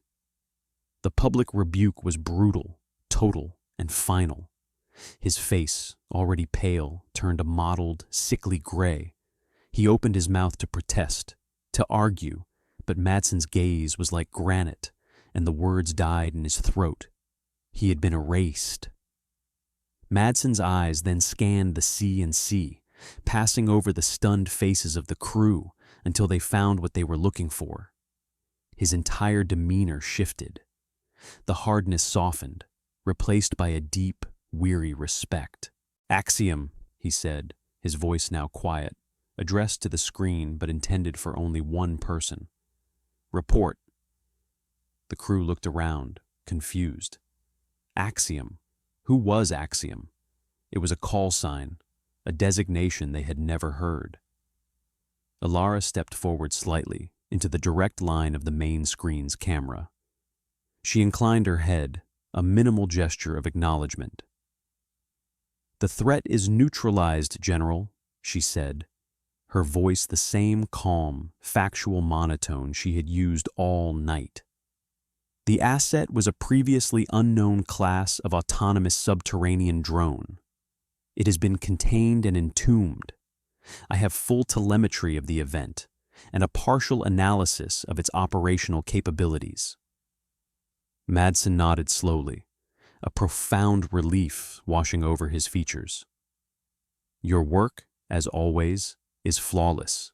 The public rebuke was brutal, total, and final. His face, already pale, turned a mottled, sickly gray. He opened his mouth to protest, to argue, but Madsen's gaze was like granite, and the words died in his throat. He had been erased. Madsen's eyes then scanned the C&C, passing over the stunned faces of the crew until they found what they were looking for. His entire demeanor shifted. The hardness softened, replaced by a deep, weary respect. "Axiom," he said, his voice now quiet, addressed to the screen but intended for only one person. "Report." The crew looked around, confused. Axiom. Who was Axiom? It was a call sign, a designation they had never heard. Alara stepped forward slightly, into the direct line of the main screen's camera. She inclined her head, a minimal gesture of acknowledgement. "The threat is neutralized, General," she said, her voice the same calm, factual monotone she had used all night. "The asset was a previously unknown class of autonomous subterranean drone. It has been contained and entombed. I have full telemetry of the event and a partial analysis of its operational capabilities." Madsen nodded slowly, a profound relief washing over his features. "Your work, as always, is flawless.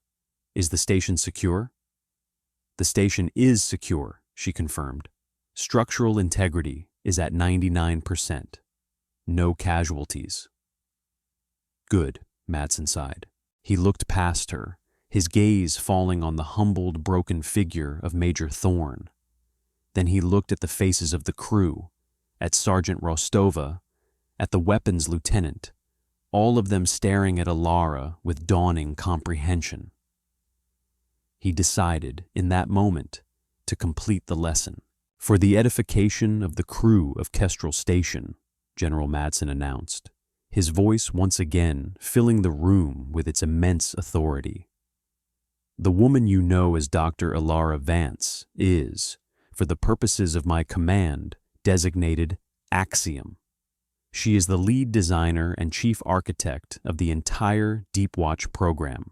Is the station secure?" "The station is secure," she confirmed. "Structural integrity is at 99%. No casualties." "Good," Madsen sighed. He looked past her, his gaze falling on the humbled, broken figure of Major Thorne. Then he looked at the faces of the crew, at Sergeant Rostova, at the weapons lieutenant, all of them staring at Alara with dawning comprehension. He decided, in that moment, to complete the lesson. "For the edification of the crew of Kestrel Station," General Madsen announced, his voice once again filling the room with its immense authority. "The woman you know as Dr. Alara Vance is, for the purposes of my command, designated Axiom. She is the lead designer and chief architect of the entire Deepwatch program.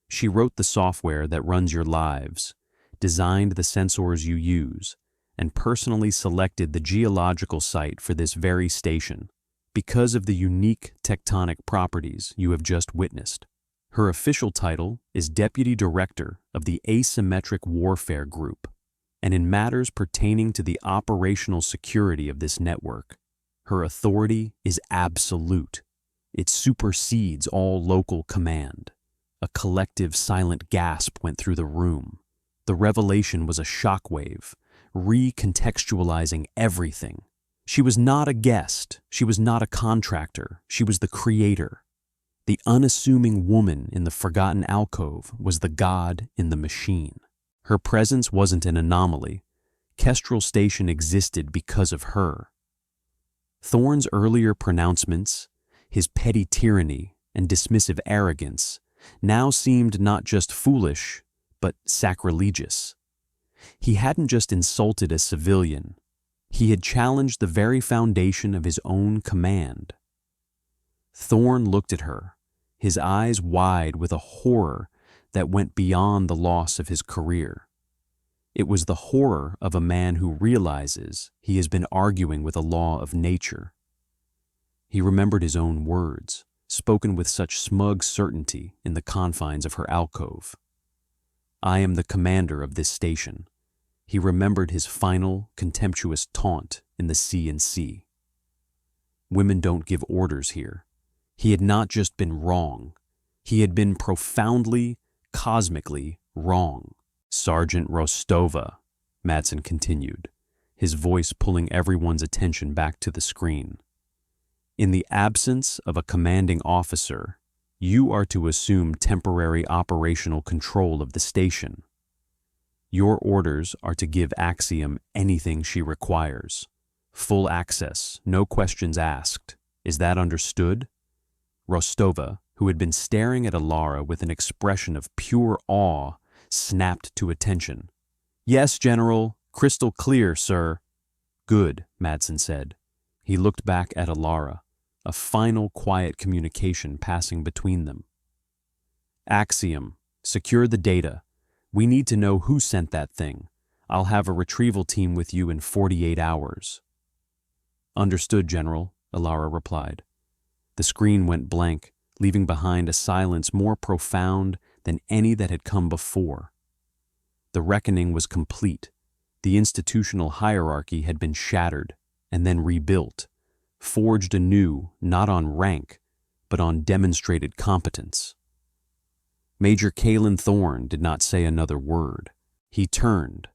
She wrote the software that runs your lives, designed the sensors you use, and personally selected the geological site for this very station because of the unique tectonic properties you have just witnessed. Her official title is Deputy Director of the Asymmetric Warfare Group, and in matters pertaining to the operational security of this network, her authority is absolute. It supersedes all local command." A collective silent gasp went through the room. The revelation was a shockwave, recontextualizing everything. She was not a guest, she was not a contractor, she was the creator. The unassuming woman in the forgotten alcove was the god in the machine. Her presence wasn't an anomaly. Kestrel Station existed because of her. Thorne's earlier pronouncements, his petty tyranny and dismissive arrogance, now seemed not just foolish, but sacrilegious. He hadn't just insulted a civilian, he had challenged the very foundation of his own command. Thorne looked at her, his eyes wide with a horror that went beyond the loss of his career. It was the horror of a man who realizes he has been arguing with a law of nature. He remembered his own words, spoken with such smug certainty in the confines of her alcove. "I am the commander of this station." He remembered his final, contemptuous taunt in the C&C. Women don't give orders here. He had not just been wrong. He had been profoundly, cosmically wrong. "Sergeant Rostova," Madsen continued, his voice pulling everyone's attention back to the screen. "In the absence of a commanding officer, you are to assume temporary operational control of the station. Your orders are to give Axiom anything she requires. Full access, no questions asked. Is that understood?" Rostova, who had been staring at Alara with an expression of pure awe, snapped to attention. "Yes, General. Crystal clear, sir." "Good," Madsen said. He looked back at Alara, a final quiet communication passing between them. "Axiom, secure the data. We need to know who sent that thing. I'll have a retrieval team with you in 48 hours. "Understood, General," Alara replied. The screen went blank, leaving behind a silence more profound than any that had come before. The reckoning was complete. The institutional hierarchy had been shattered and then rebuilt, forged anew not on rank, but on demonstrated competence. Major Kalen Thorne did not say another word. He turned,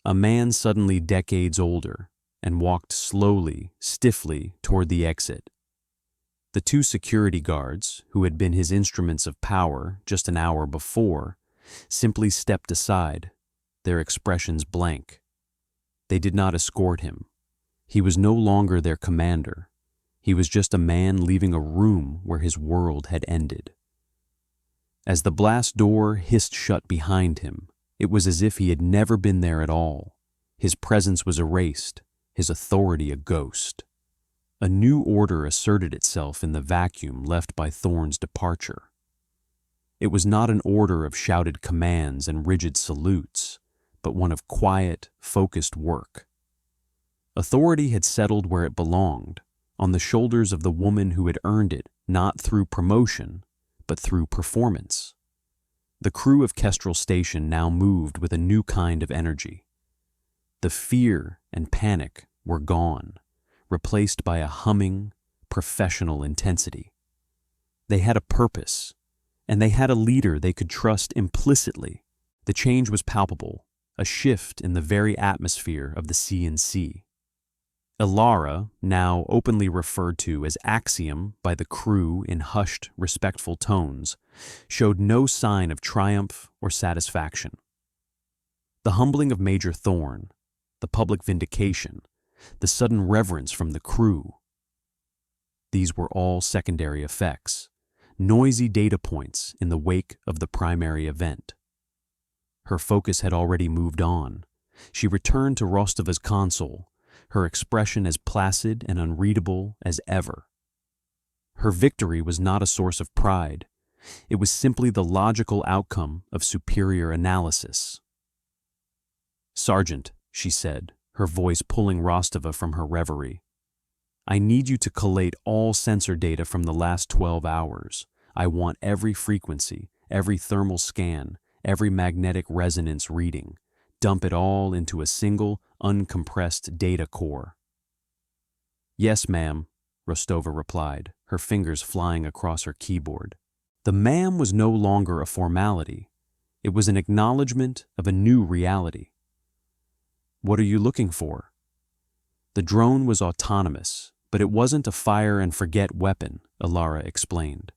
a man suddenly decades older, and walked slowly, stiffly toward the exit. The two security guards, who had been his instruments of power just an hour before, simply stepped aside, their expressions blank. They did not escort him. He was no longer their commander. He was just a man leaving a room where his world had ended. As the blast door hissed shut behind him, it was as if he had never been there at all. His presence was erased, his authority a ghost. A new order asserted itself in the vacuum left by Thorne's departure. It was not an order of shouted commands and rigid salutes, but one of quiet, focused work. Authority had settled where it belonged, on the shoulders of the woman who had earned it, not through promotion, but through performance. The crew of Kestrel Station now moved with a new kind of energy. The fear and panic were gone, replaced by a humming, professional intensity. They had a purpose, and they had a leader they could trust implicitly. The change was palpable, a shift in the very atmosphere of the C&C. Alara, now openly referred to as Axiom by the crew in hushed, respectful tones, showed no sign of triumph or satisfaction. The humbling of Major Thorne, the public vindication, the sudden reverence from the crew, these were all secondary effects, noisy data points in the wake of the primary event. Her focus had already moved on. She returned to Rostova's console, her expression as placid and unreadable as ever. Her victory was not a source of pride. It was simply the logical outcome of superior analysis. "Sergeant," she said, her voice pulling Rostova from her reverie, "I need you to collate all sensor data from the last 12 hours. I want every frequency, every thermal scan, every magnetic resonance reading. Dump it all into a single, uncompressed data core." "Yes, ma'am," Rostova replied, her fingers flying across her keyboard. The ma'am was no longer a formality. It was an acknowledgement of a new reality. "What are you looking for?" The drone was autonomous, but it wasn't a fire-and-forget weapon, Alara explained,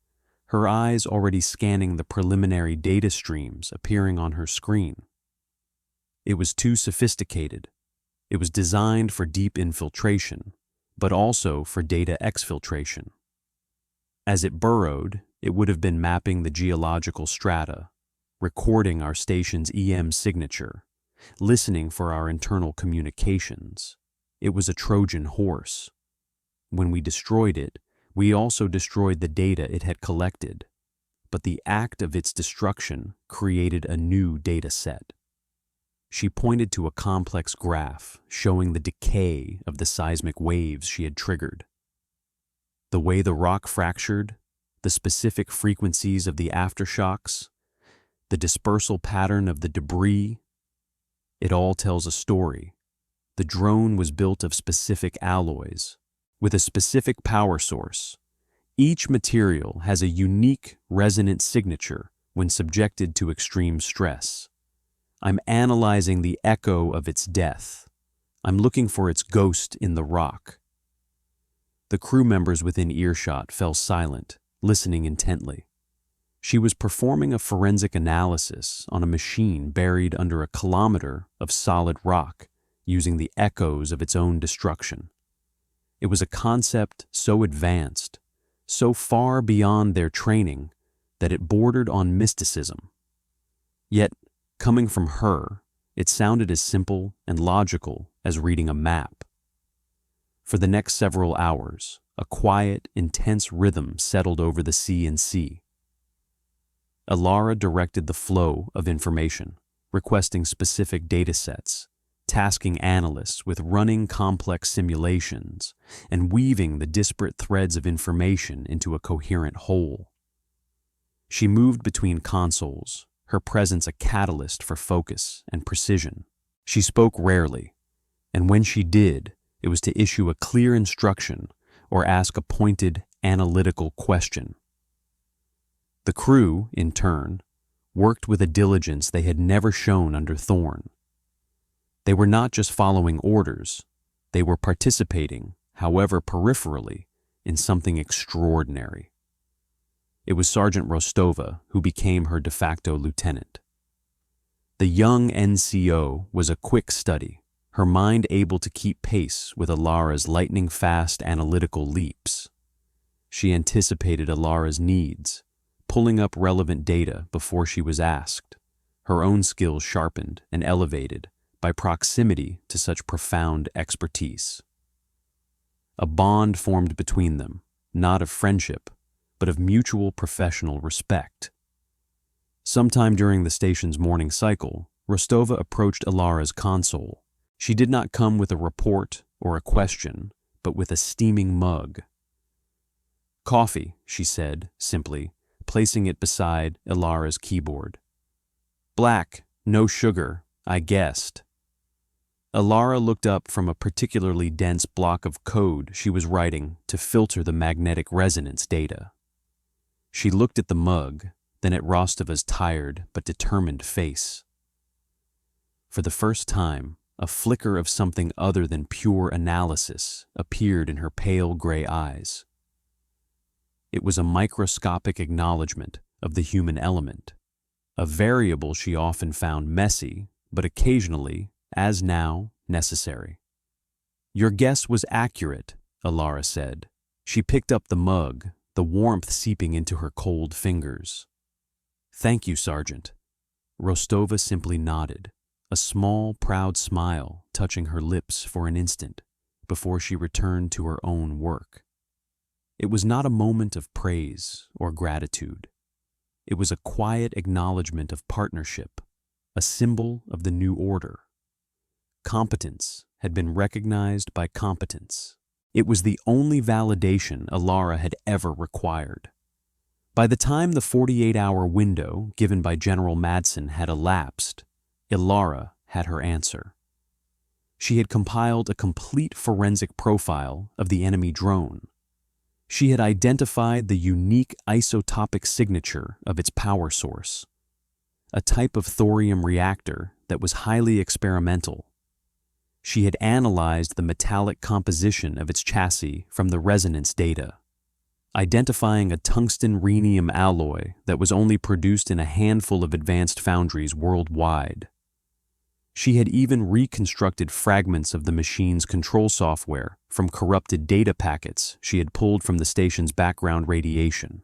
her eyes already scanning the preliminary data streams appearing on her screen. It was too sophisticated. It was designed for deep infiltration, but also for data exfiltration. As it burrowed, it would have been mapping the geological strata, recording our station's EM signature, listening for our internal communications. It was a Trojan horse. When we destroyed it, we also destroyed the data it had collected, but the act of its destruction created a new data set. She pointed to a complex graph showing the decay of the seismic waves she had triggered. The way the rock fractured, the specific frequencies of the aftershocks, the dispersal pattern of the debris. It all tells a story. The drone was built of specific alloys, with a specific power source. Each material has a unique resonant signature when subjected to extreme stress. I'm analyzing the echo of its death. I'm looking for its ghost in the rock. The crew members within earshot fell silent, listening intently. She was performing a forensic analysis on a machine buried under a kilometer of solid rock, using the echoes of its own destruction. It was a concept so advanced, so far beyond their training, that it bordered on mysticism. Yet, coming from her, it sounded as simple and logical as reading a map. For the next several hours, a quiet, intense rhythm settled over the C&C. Alara directed the flow of information, requesting specific datasets, tasking analysts with running complex simulations, and weaving the disparate threads of information into a coherent whole. She moved between consoles, her presence a catalyst for focus and precision. She spoke rarely, and when she did, it was to issue a clear instruction or ask a pointed, analytical question. The crew, in turn, worked with a diligence they had never shown under Thorn. They were not just following orders, they were participating, however peripherally, in something extraordinary. It was Sergeant Rostova who became her de facto lieutenant. The young NCO was a quick study, her mind able to keep pace with Alara's lightning-fast analytical leaps. She anticipated Alara's needs, pulling up relevant data before she was asked, her own skills sharpened and elevated by proximity to such profound expertise. A bond formed between them, not of friendship, but of mutual professional respect. Sometime during the station's morning cycle, Rostova approached Alara's console. She did not come with a report or a question, but with a steaming mug. "Coffee," she said, simply, placing it beside Alara's keyboard. "Black, no sugar, I guessed." Alara looked up from a particularly dense block of code she was writing to filter the magnetic resonance data. She looked at the mug, then at Rostova's tired but determined face. For the first time, a flicker of something other than pure analysis appeared in her pale gray eyes. It was a microscopic acknowledgement of the human element, a variable she often found messy, but occasionally, as now, necessary. "Your guess was accurate," Alara said. She picked up the mug, the warmth seeping into her cold fingers. "Thank you, Sergeant." Rostova simply nodded, a small, proud smile touching her lips for an instant before she returned to her own work. It was not a moment of praise or gratitude. It was a quiet acknowledgement of partnership, a symbol of the new order. Competence had been recognized by competence. It was the only validation Alara had ever required. By the time the 48-hour window given by General Madsen had elapsed, Alara had her answer. She had compiled a complete forensic profile of the enemy drone. She had identified the unique isotopic signature of its power source, a type of thorium reactor that was highly experimental. She had analyzed the metallic composition of its chassis from the resonance data, identifying a tungsten-rhenium alloy that was only produced in a handful of advanced foundries worldwide. She had even reconstructed fragments of the machine's control software from corrupted data packets she had pulled from the station's background radiation.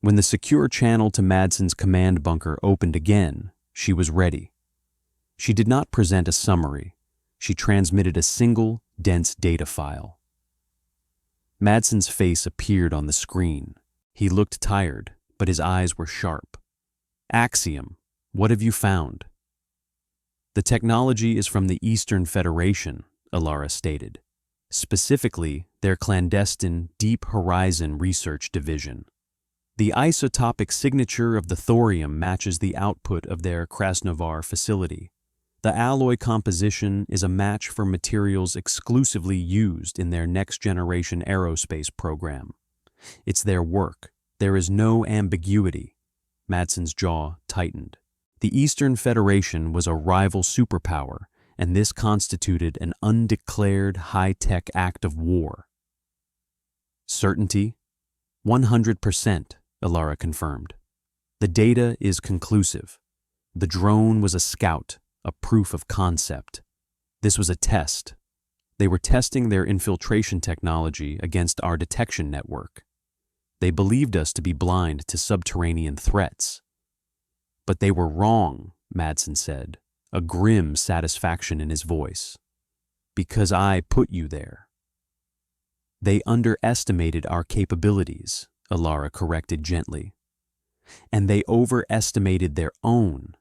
When the secure channel to Madsen's command bunker opened again, she was ready. She did not present a summary. She transmitted a single, dense data file. Madsen's face appeared on the screen. He looked tired, but his eyes were sharp. "Axiom, what have you found?" "The technology is from the Eastern Federation," Alara stated. "Specifically, their clandestine Deep Horizon Research Division. The isotopic signature of the thorium matches the output of their Krasnovar facility. The alloy composition is a match for materials exclusively used in their next-generation aerospace program. It's their work. There is no ambiguity. Madsen's jaw tightened. The Eastern Federation was a rival superpower, and this constituted an undeclared high-tech act of war. Certainty? 100%, Ilara confirmed. The data is conclusive. The drone was a scout, a proof of concept. This was a test. They were testing their infiltration technology against our detection network. They believed us to be blind to subterranean threats. But they were wrong, Madsen said, a grim satisfaction in his voice. Because I put you there. They underestimated our capabilities, Ilara corrected gently. And they overestimated their own.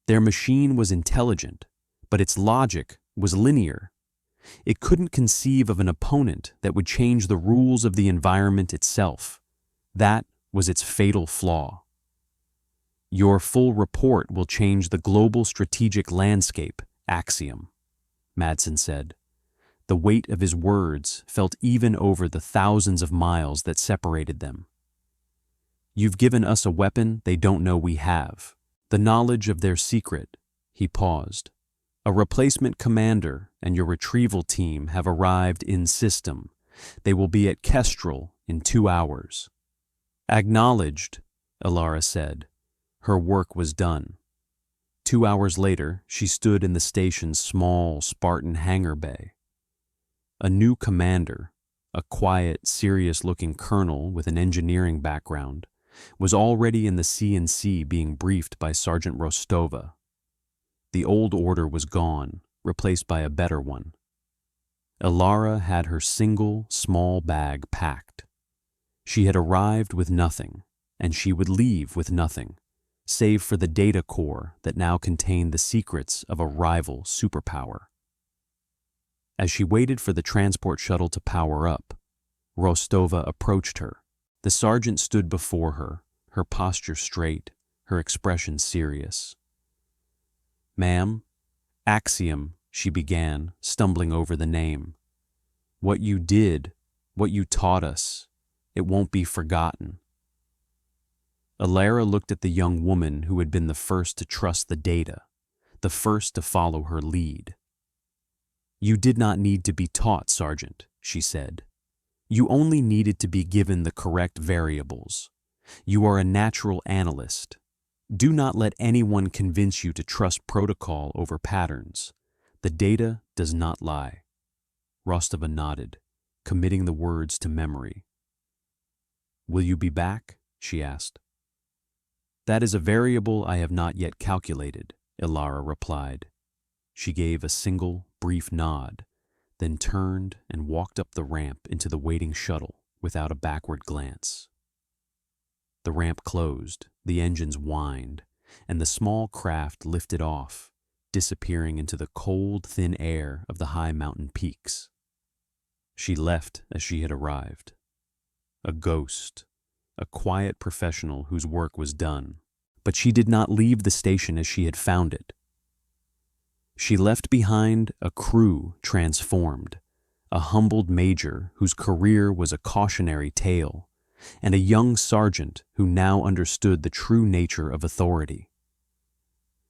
Their machine was intelligent, but its logic was linear. It couldn't conceive of an opponent that would change the rules of the environment itself. That was its fatal flaw. Your full report will change the global strategic landscape, Axiom, Madsen said. The weight of his words felt even over the thousands of miles that separated them. You've given us a weapon they don't know we have. The knowledge of their secret. He paused. A replacement commander and your retrieval team have arrived in system. They will be at Kestrel in 2 hours. Acknowledged, Ilara said. Her work was done. 2 hours later, she stood in the station's small, Spartan hangar bay. A new commander, a quiet, serious-looking colonel with an engineering background, was already in the C&C being briefed by Sergeant Rostova. The old order was gone, replaced by a better one. Ilara had her single, small bag packed. She had arrived with nothing, and she would leave with nothing, save for the data core that now contained the secrets of a rival superpower. As she waited for the transport shuttle to power up, Rostova approached her. The sergeant stood before her, her posture straight, her expression serious. Ma'am, Axiom, she began, stumbling over the name. What you did, what you taught us, it won't be forgotten. Ilara looked at the young woman who had been the first to trust the data, the first to follow her lead. You did not need to be taught, Sergeant, she said. You only needed to be given the correct variables. You are a natural analyst. Do not let anyone convince you to trust protocol over patterns. The data does not lie. Rostova nodded, committing the words to memory. Will you be back? She asked. That is a variable I have not yet calculated, Ilara replied. She gave a single, brief nod, then turned and walked up the ramp into the waiting shuttle without a backward glance. The ramp closed, the engines whined, and the small craft lifted off, disappearing into the cold, thin air of the high mountain peaks. She left as she had arrived. A ghost, a quiet professional whose work was done, but she did not leave the station as she had found it. She left behind a crew transformed, a humbled major whose career was a cautionary tale, and a young sergeant who now understood the true nature of authority.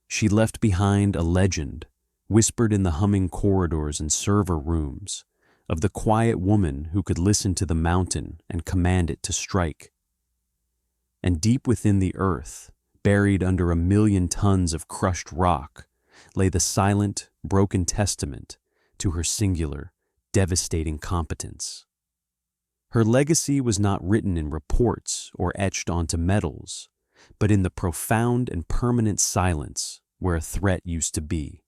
She left behind a legend, whispered in the humming corridors and server rooms, of the quiet woman who could listen to the mountain and command it to strike. And deep within the earth, buried under 1,000,000 tons of crushed rock, lay the silent, broken testament to her singular, devastating competence. Her legacy was not written in reports or etched onto medals, but in the profound and permanent silence where a threat used to be.